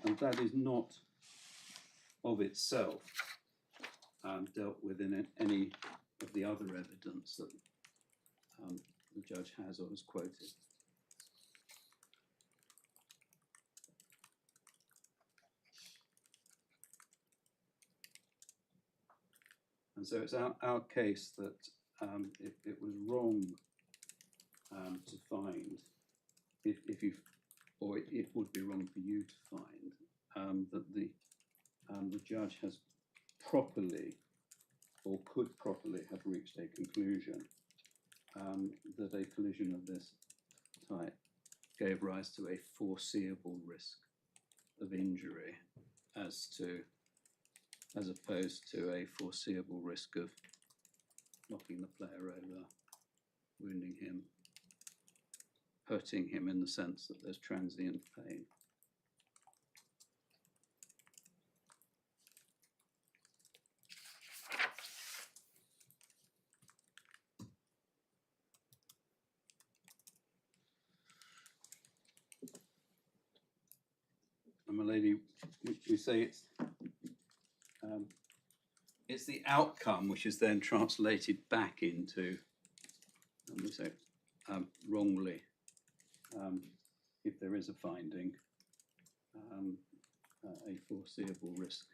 And that is not of itself dealt with in any of the other evidence that the judge has or has quoted. And so it's our case that it was wrong to find, if you, or it would be wrong for you to find that the judge has properly or could properly have reached a conclusion that a collision of this type gave rise to a foreseeable risk of injury as opposed to a foreseeable risk of knocking the player over, wounding him, hurting him in the sense that there's transient pain. And my lady, we say it's the outcome which is then translated back into, and we say wrongly, if there is a finding, a foreseeable risk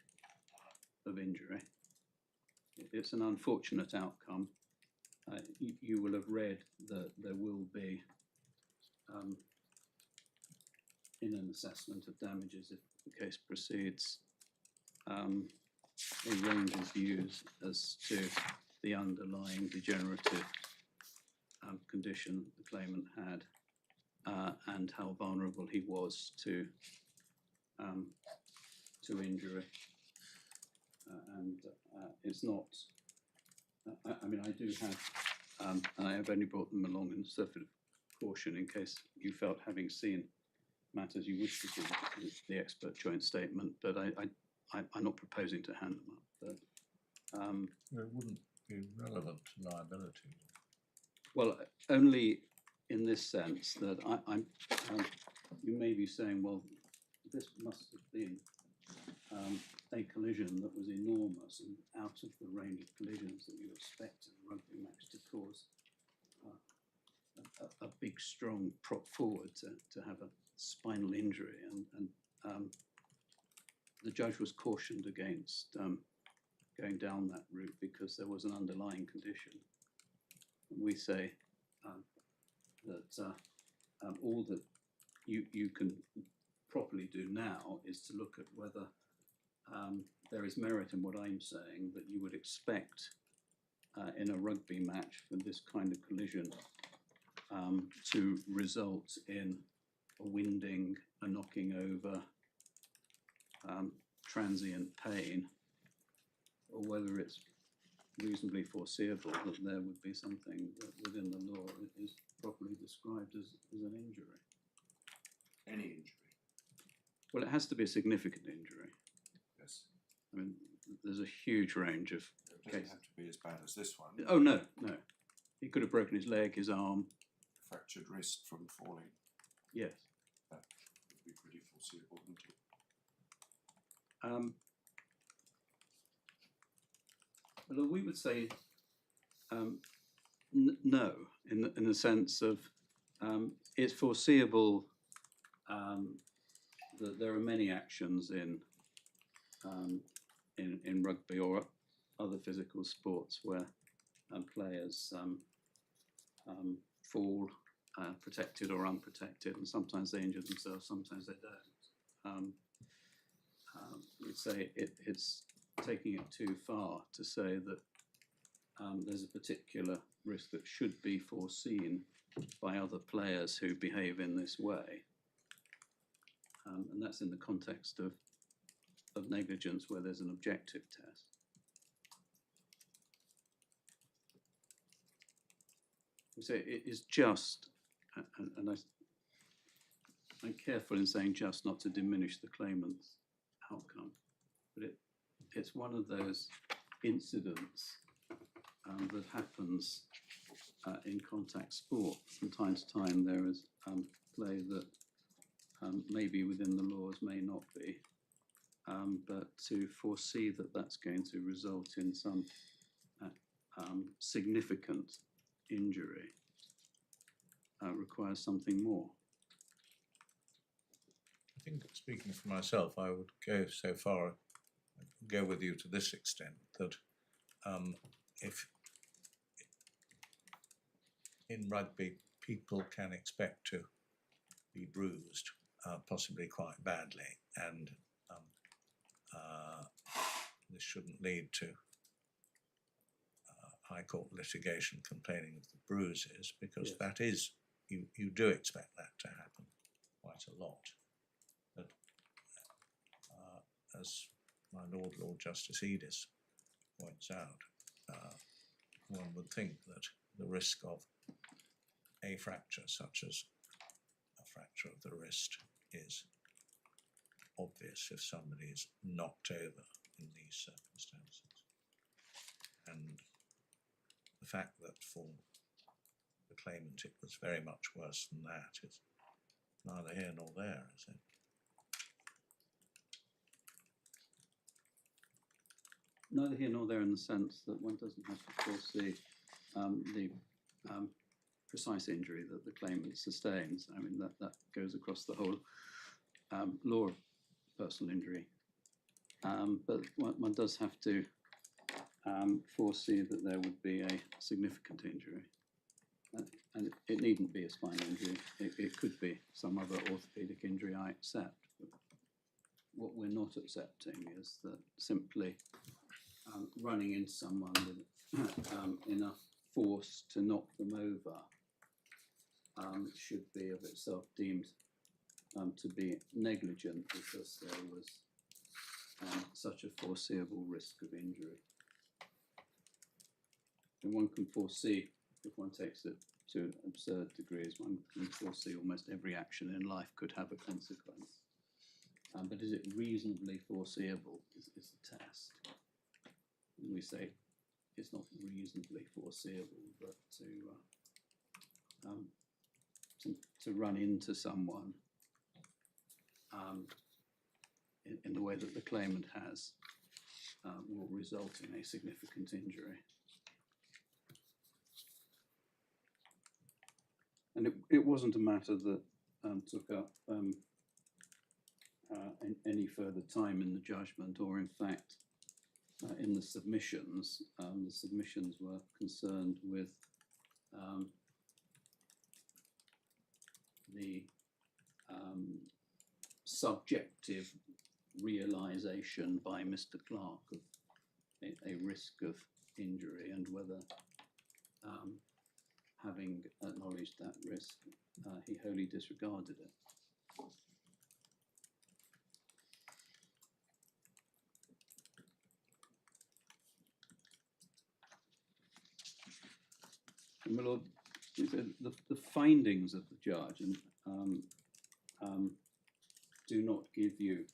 of injury. It's an unfortunate outcome. You will have read that there will be, in an assessment of damages if the case proceeds, a range is used as to the underlying degenerative condition the claimant had and how vulnerable he was to injury. It's not, I mean, I do have, and I have only brought them along in sort of caution in case you felt, having seen matters, you wish to see the expert joint statement, but I'm not proposing to hand them up. But it wouldn't be relevant to liability. well, only in this sense that you may be saying, well, this must have been a collision that was enormous and out of the range of collisions that you expect in a rugby match to cause a big, strong prop forward to have a spinal injury. And the judge was cautioned against going down that route because there was an underlying condition. And we say that all that you can properly do now is to look at whether there is merit in what I'm saying, that you would expect in a rugby match for this kind of collision to result in a winding, a knocking over, transient pain, or whether it's reasonably foreseeable that there would be something that within the law is properly described as an injury. Any injury. Well, it has to be a significant injury. Yes. I mean, there's a huge range of It doesn't cases. have to be as bad as this one. Oh, no. He could have broken his leg, his arm. Fractured wrist from falling. Yes. That would be pretty foreseeable, wouldn't it? Well, we would say no, in the sense of it's foreseeable that there are many actions in rugby or other physical sports where players fall, protected or unprotected, and sometimes they injure themselves, sometimes they don't. We'd say it's taking it too far to say that there's a particular risk that should be foreseen by other players who behave in this way. And that's in the context of negligence where there's an objective test. We say it is just, and I'm careful in saying just not to diminish the claimant's outcome, but it's one of those incidents that happens in contact sport. From time to time there is play that may be within the laws, may not be, but to foresee that that's going to result in some significant injury requires something more. I think, speaking for myself, I would go so far, go with you to this extent, that if in rugby people can expect to be bruised, possibly quite badly, and this shouldn't lead to High Court litigation complaining of the bruises, because Yes. that is, you do expect that to happen quite a lot. But as my Lord Justice Edis points out, one would think that the risk of a fracture, such as a fracture of the wrist, is obvious if somebody is knocked over in these circumstances. And the fact that for the claimant it was very much worse than that is neither here nor there, is it? Neither here nor there, in the sense that one doesn't have to foresee the precise injury that the claimant sustains. I mean, that goes across the whole law of personal injury. But one does have to foresee that there would be a significant injury. And it needn't be a spinal injury. It could be some other orthopaedic injury, I accept. But what we're not accepting is that simply running into someone with enough force to knock them over should be of itself deemed to be negligent, because there was such a foreseeable risk of injury. And one can foresee, if one takes it to absurd degrees, one can foresee almost every action in life could have a consequence. But is it reasonably foreseeable is the test. And we say it's not reasonably foreseeable, but to run into someone in the way that the claimant has will result in a significant injury. And it wasn't a matter that took up any further time in the judgment, or in fact in the submissions. The submissions were concerned with the subjective realisation by Mr. Clark of a risk of injury, and whether, having acknowledged that risk, he wholly disregarded it. And my Lord, the findings of the judge do not give you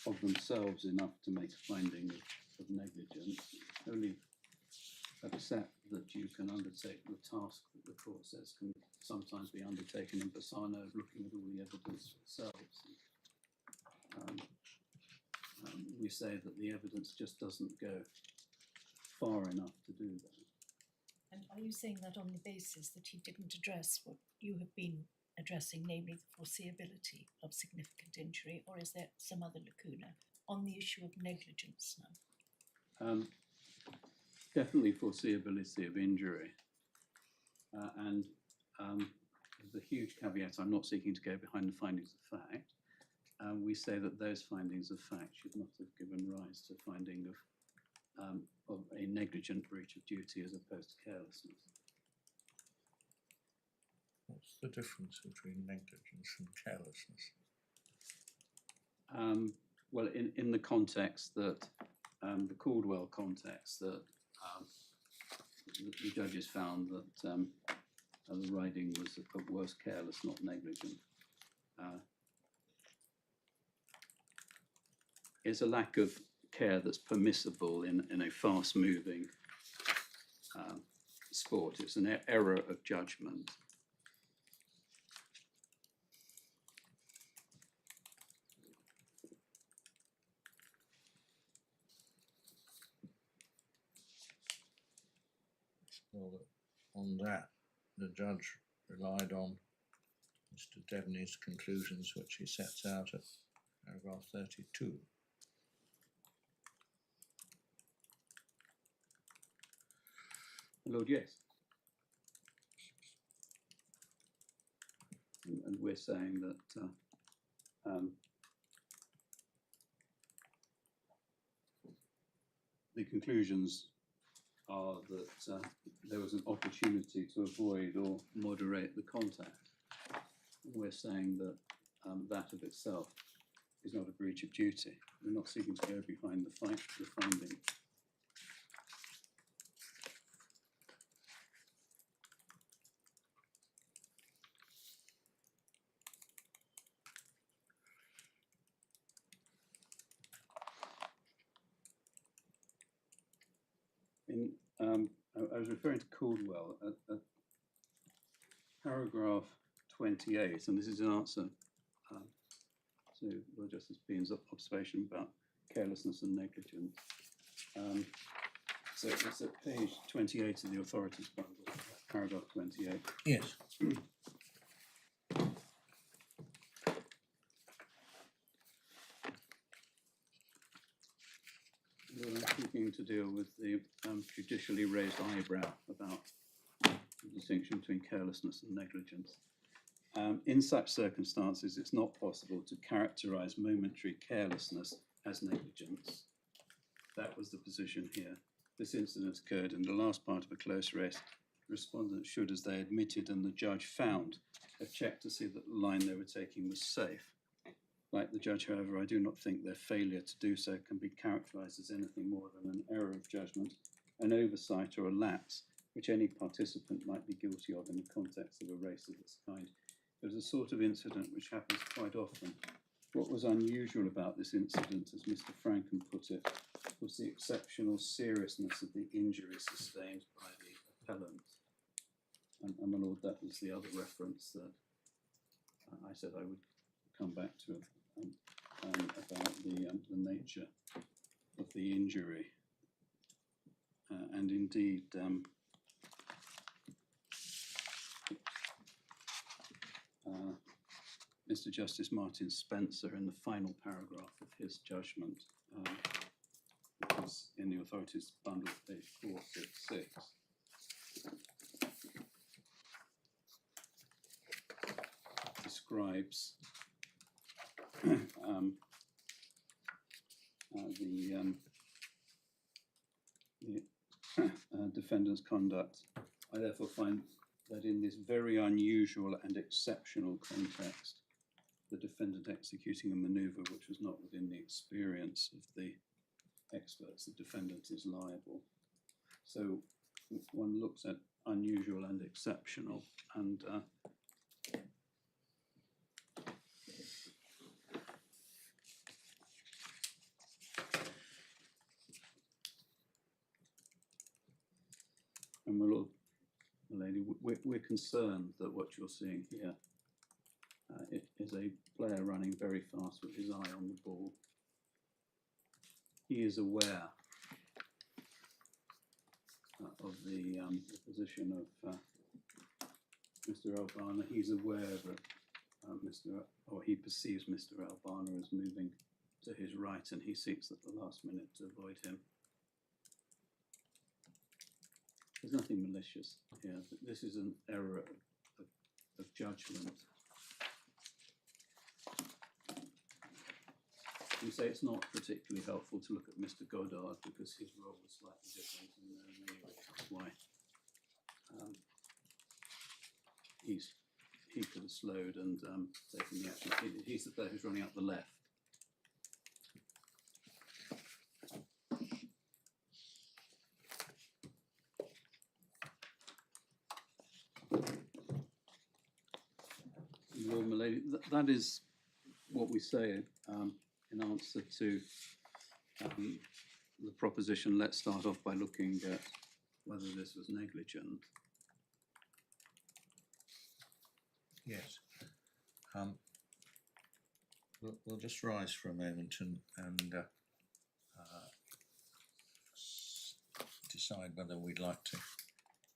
of themselves enough to make a finding of negligence. Only accept that you can undertake the task that the court says can sometimes be undertaken in persona, of looking at all the evidence themselves. We say that the evidence just doesn't go far enough to do that. And are you saying that on the basis that he didn't address what you have been addressing, namely the foreseeability of significant injury, or is there some other lacuna on the issue of negligence now? Definitely foreseeability of injury. And the huge caveat, I'm not seeking to go behind the findings of fact. We say that those findings of fact should not have given rise to finding of a negligent breach of duty as opposed to carelessness. What's the difference between negligence and carelessness? Well, in the context that, the Caldwell context, that the judges found that the riding was at worst careless, not negligent. It's a lack of care that's permissible in a fast-moving sport. It's an error of judgment. Well, on that, the judge relied on Mr. Devney's conclusions, which he sets out at paragraph 32. Lord, yes. And we're saying that the conclusions are that there was an opportunity to avoid or moderate the contact. We're saying that that of itself is not a breach of duty. We're not seeking to go behind the finding. I was referring to Caldwell at paragraph 28, and this is an answer to Lord Justice Bean's observation about carelessness and negligence. So it's at page 28 of the authorities bundle, paragraph 28. Yes. We're looking to deal with the judicially raised eyebrow about the distinction between carelessness and negligence. In such circumstances, it's not possible to characterise momentary carelessness as negligence. That was the position here. This incident occurred in the last part of a close race. Respondents should, as they admitted and the judge found, have checked to see that the line they were taking was safe. Like the judge, however, I do not think their failure to do so can be characterised as anything more than an error of judgment, an oversight or a lapse, which any participant might be guilty of in the context of a race of this kind. It was a sort of incident which happens quite often. What was unusual about this incident, as Mr. Franken put it, was the exceptional seriousness of the injury sustained by the appellant. And my lord, that was the other reference that I said I would come back to about the nature of the injury. And indeed, Mr. Justice Martin Spencer, in the final paragraph of his judgment, which is in the authorities bundle, page 466, describes the defendant's conduct. I therefore find that in this very unusual and exceptional context, the defendant executing a manoeuvre which was not within the experience of the experts, the defendant is liable. So one looks at unusual and exceptional, and my lord, my lady, we're concerned that what you're seeing here it is a player running very fast with his eye on the ball. He is aware of the position of Mr. Elbanna. He's aware that he perceives Mr. Elbanna as moving to his right, and he seeks at the last minute to avoid him. There's nothing malicious here. This is an error of judgment. You say it's not particularly helpful to look at Mr. Goddard because his role was slightly different, and there are many reasons why he could have slowed and taken the action. He's the player who's running up the left. Well, my lady, that is what we say in answer to the proposition. Let's start off by looking at whether this was negligent. Yes. We'll just rise for a moment and decide whether we'd like to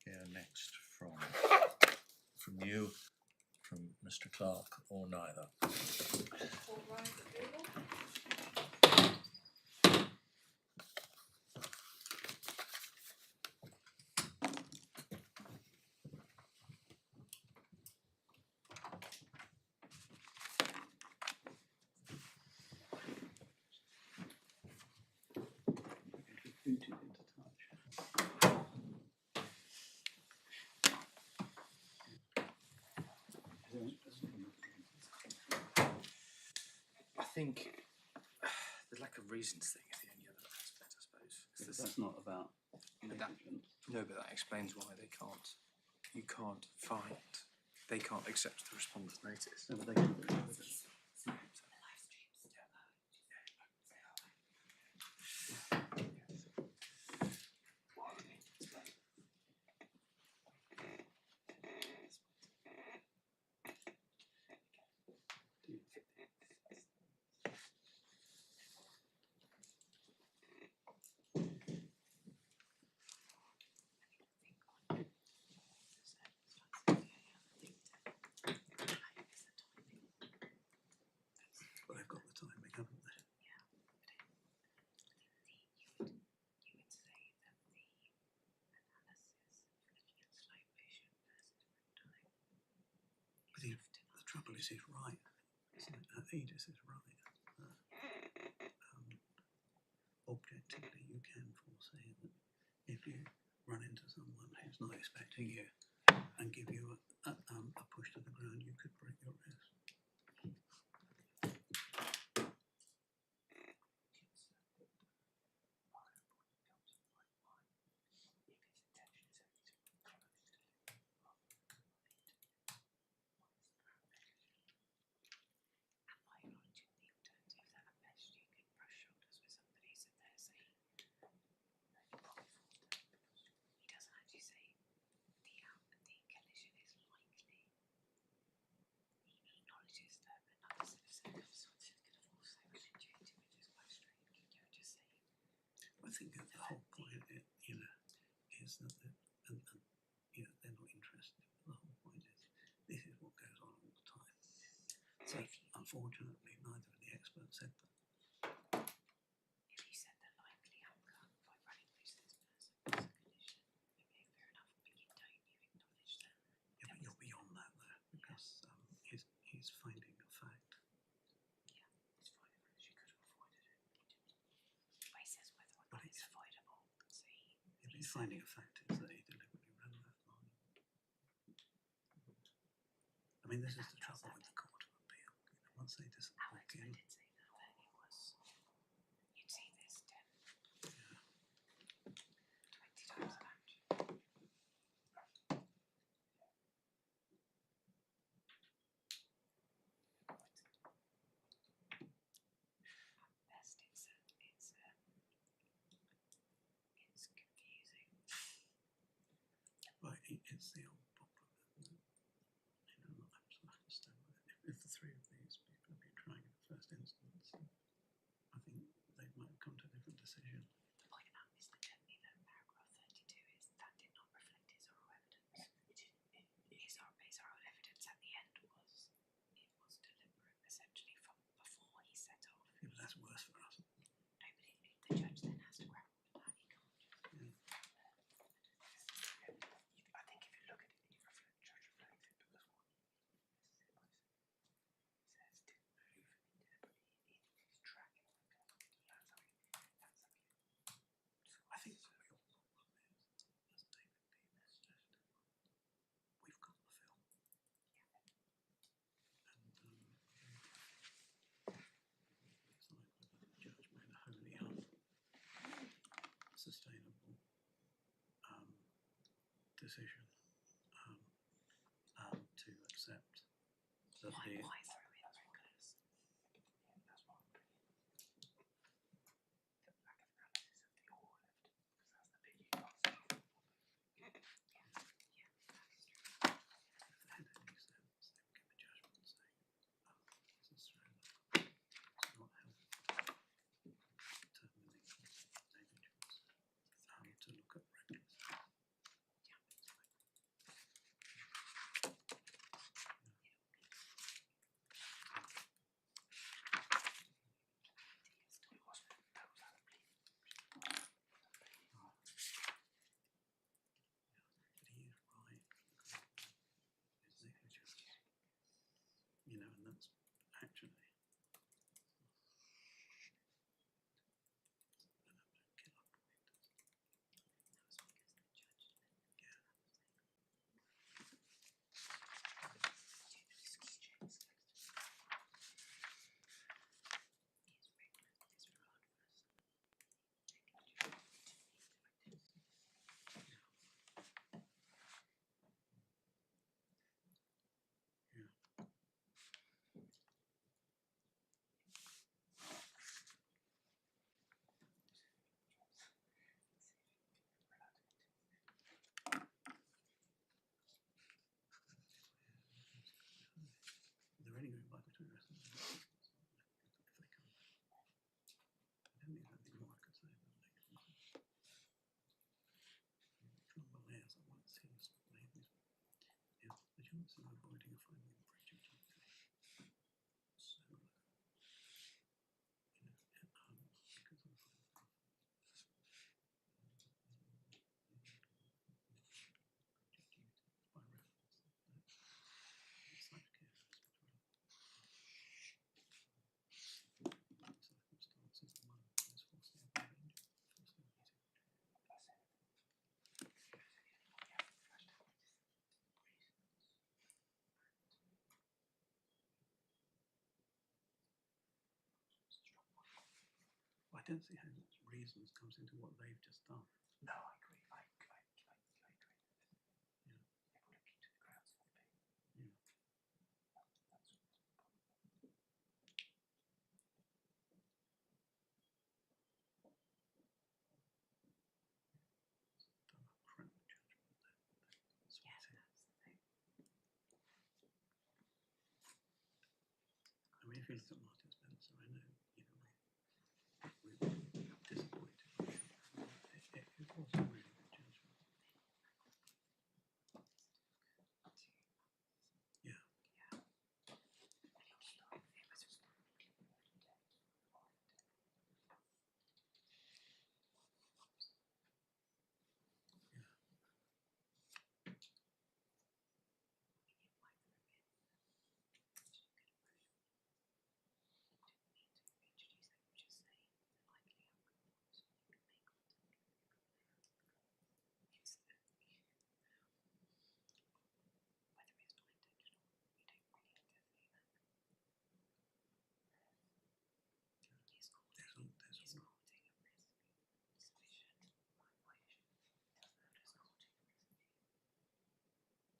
hear next from you, from Mr. Clark, or neither. think the lack of reasons thing is the only other aspect, I suppose. 'Cause Because there's- that's not about But that- negligence. No, but that explains why you can't find, they can't accept the respondent's notice. No, but they can do evidence. Well, they've got the timing, haven't they? But the trouble is he's right, isn't it? Edis is right. Objectively, you can foresee that if you run into someone who's not expecting you and give you a push to the ground, you could break your wrist. I think that the whole point, is that they're not interested. The whole point is this is what goes on all the time. So unfortunately, neither of the experts said that. If you said the likely outcome by running loose this person was a condition, okay, fair enough, but you don't, you acknowledge that. Yeah, but you're beyond that though, because he's finding a fact. Yeah, it's fine if she could have avoided it. But he says whether or But not it's avoidable. So He's finding a fact is that he deliberately ran that line. I mean, this is the trouble with the Court of Appeal. Once they disappoint Alex, I you, did say that it was, you'd see this 20 times a match. At best, it's confusing. right, it's the old problem. Isn't it? I understand if the three of these people have been trying in the first instance, I think they might have come to a different decision. The point about Mr. Dempney, that paragraph 32 is that did not reflect his oral evidence. His oral evidence at the end was deliberate, essentially from before he set off. Yeah, but that's worse for us. No, but the judge then has to grapple with that. He can't just. Yeah. I think if you look at it, judge reflect it, because what says didn't move, he's tracking. I think the real problem is, as David Beaver suggested, we've got the film. And it's like whether the judge made a wholly unsustainable decision to accept that the Why throw in reckless? That's what I'm bringing. The lack of analysis of the oral evidence, because that's the bit you can't see. Yeah, that is true. if it had any sense, they would give a judgment saying, this is through it's not helpful determining negligence to look at recklessness. don't see how much reasons comes into what they've just done. No, I agree. I agree. Yeah. If we're looking to the grounds for the Yeah. Done a crap judgment there. That's what Yeah, it is. that's the thing. I mean, if you look at Martin Spencer, I know, we were disappointed. It was a really good judgment. Yeah. Yeah. It was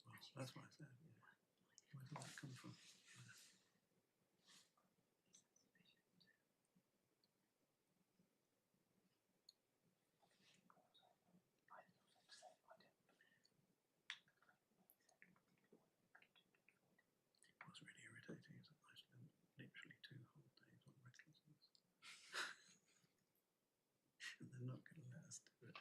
Well, that's what I said. Yeah. Where did that come from? Yeah. What's really irritating is that I spent literally 2 whole days on recklessness. And they're not going to let us do it.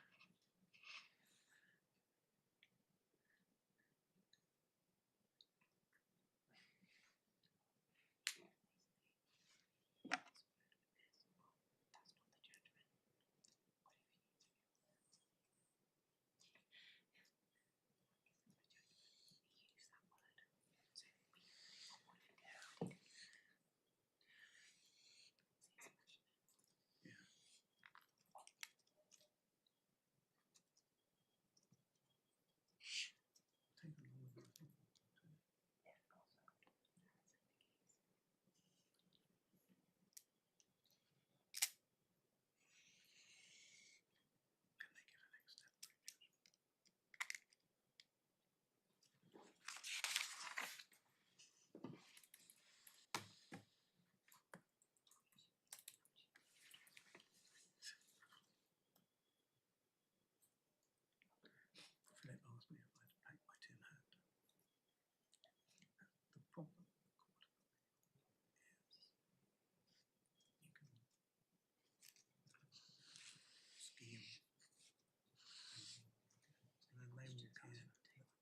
Yeah. Taken longer than I thought it would. Can they give an extent? Philip asked me if I'd pack my tin hat. The problem with the court is you can scheme and then they walk in,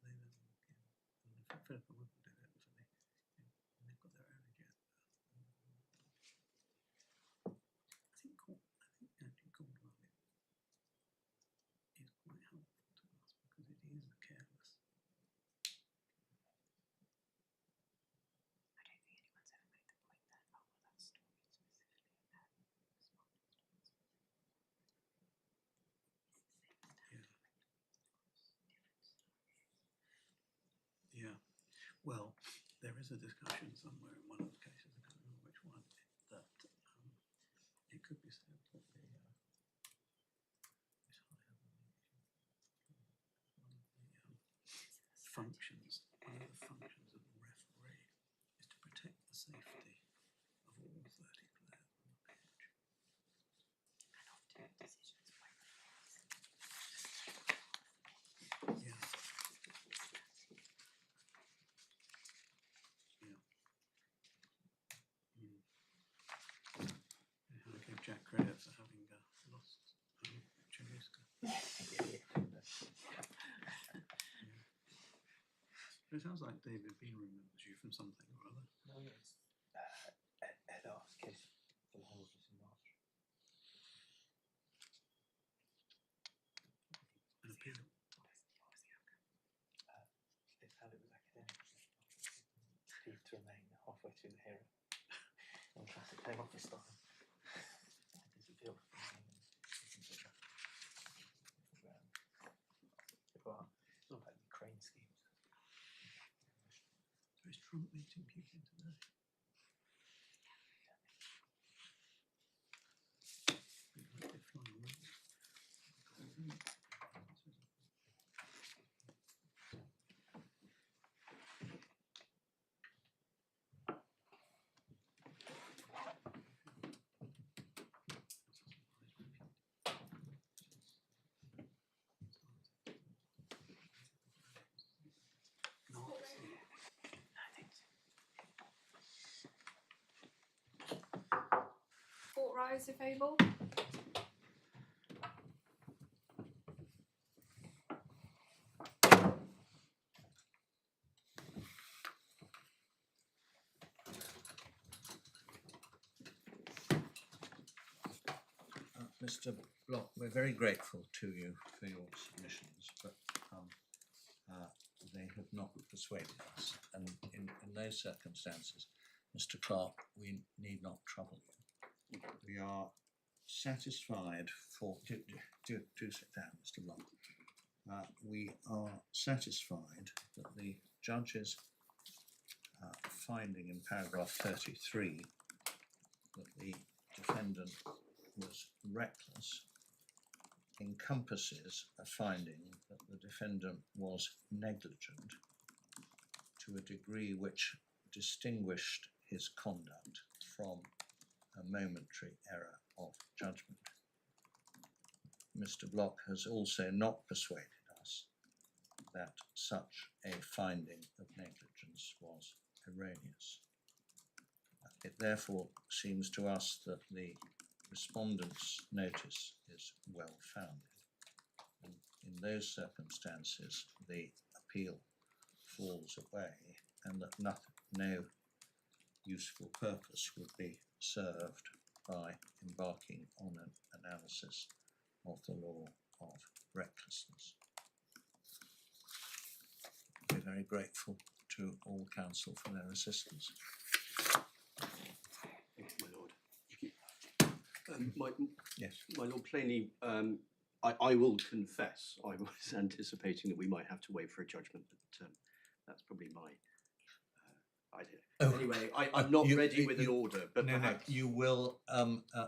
and Philip and Whipple did it for me, and they've got their own agenda. I think actually court work is quite helpful to us because it is careless. I don't think anyone's ever made the point that, oh, well, that story specifically about Respondent. It's the same Yeah. different stories. Yeah. Well, there is a discussion somewhere in one of the cases, I can't remember which one, that it could be said that the functions, one of the functions of the referee is to protect the safety of all 30 players on the pitch. And often decisions by referees. Yeah. Yeah. Yeah, I give Jack credit for having lost Chaluska. It sounds like David Bean remembers you from something or other. No, yes. Ed asked if the whole was in March. An appeal. What was the outcome? They felt it was academic. Leave to remain halfway through the hearing. On classic Home Office style. And his appeal for being it's all about Ukraine schemes. So is Trump meeting Putin today? Be rise if able. Mr. Block, we're very grateful to you for your submissions, but they have not persuaded us. And in those circumstances, Mr. Clark, we need not trouble you. We are satisfied for... Do sit down, Mr. Block. We are satisfied that the judge's finding in paragraph 33 that the defendant was reckless encompasses a finding that the defendant was negligent to a degree which distinguished his conduct from a momentary error of judgment. Mr. Block has also not persuaded us that such a finding of negligence was erroneous. It therefore seems to us that the Respondent's notice is well founded, and in those circumstances the appeal falls away, and that no useful purpose would be served by embarking on an analysis of the law of recklessness. We're very grateful to all counsel for their assistance. Thank you, my lord. Yes. My lord, plainly, I will confess I was anticipating that we might have to wait for a judgment, but that's probably my idea. Oh, anyway, I'm not ready with an order, but no, perhaps... no, you will.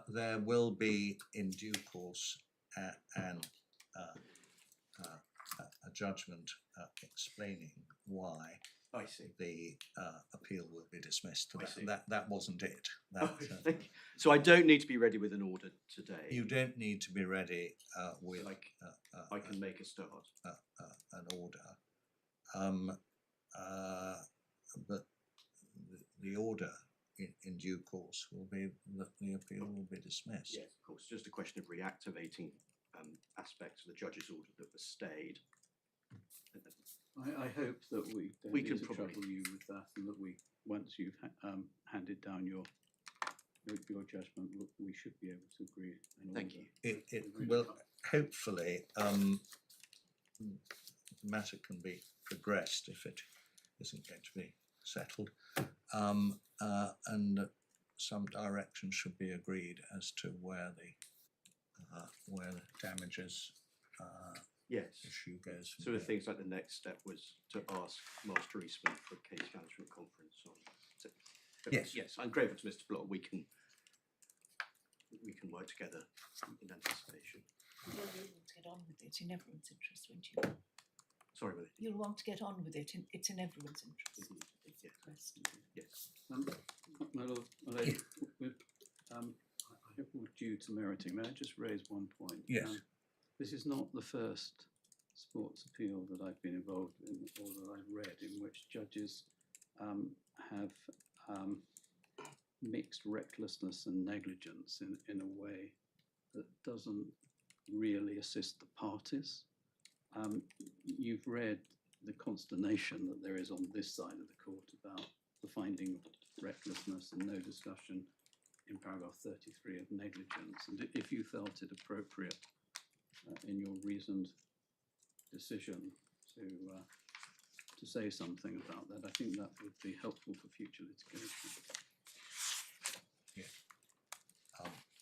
There will be in due course a judgment explaining why I see. the appeal will be dismissed. I see. That wasn't it. Thank you. So I don't need to be ready with an order today. You don't need to be ready with I can make a start. An order, but the order in due course will be that the appeal will be dismissed. Yes, of course. Just a question of reactivating aspects of the judge's order that was stayed. I hope that we don't We need can to probably- trouble you with that, and that once you've handed down your judgment, we should be able to agree. Thank you. It will hopefully the matter can be progressed if it isn't going to be settled, and some direction should be agreed as to where the damages Yes. issue goes. So the things like the next step was to ask Master Eastman for a case management conference on. Yes. Yes, I'm grateful to Mr. Block. We can work together in anticipation. You'll want to get on with it in everyone's interest, won't you? Sorry, Willie. You'll want to get on with it. It's in everyone's interest. Yes. Yes. My lord, I hope we're due to meriting. May I just raise one point? Yes. This is not the first sports appeal that I've been involved in or that I've read in which judges have mixed recklessness and negligence in a way that doesn't really assist the parties. You've read the consternation that there is on this side of the court about the finding of recklessness and no discussion in paragraph 33 of negligence. And if you felt it appropriate in your reasoned decision to say something about that, I think that would be helpful for future litigation.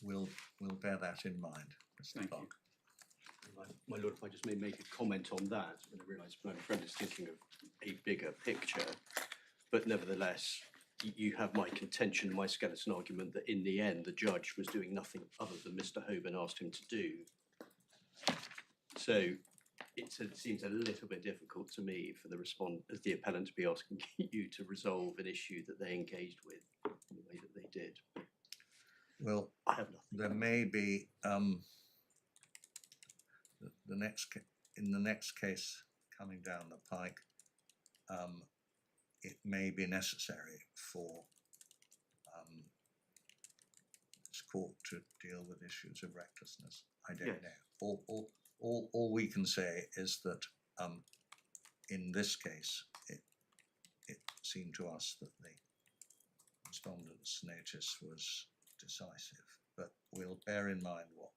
We'll bear that in mind, Mr. Thank Clark. you. My lord, if I just may make a comment on that, and I realise my friend is thinking of a bigger picture, but nevertheless, you have my contention, my skeleton argument that in the end the judge was doing nothing other than Mr. Hoban asked him to do. So it seems a little bit difficult to me for the appellant to be asking you to resolve an issue that they engaged with in the way that they did. Well, I have nothing. there may be in the next case coming down the pike, it may be necessary for this court to deal with issues of recklessness. I don't Yes. know. All we can say is that in this case, it seemed to us that the respondent's notice was decisive. But we'll bear in mind what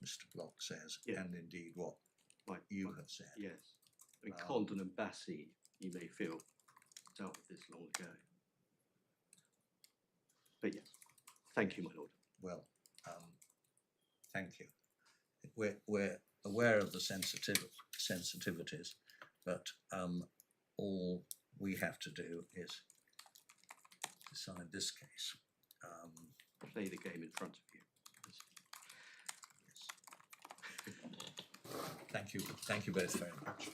Mr. Block says, Yeah. and indeed what Right. you have said. Yes. I mean, Um, Condon and Bassi, you may feel, dealt with this long ago. But yes, thank you, my lord. Well, thank you. We're aware of the sensitivities, but all we have to do is decide this case. Play the game in front of you. Yes. Thank you both very much.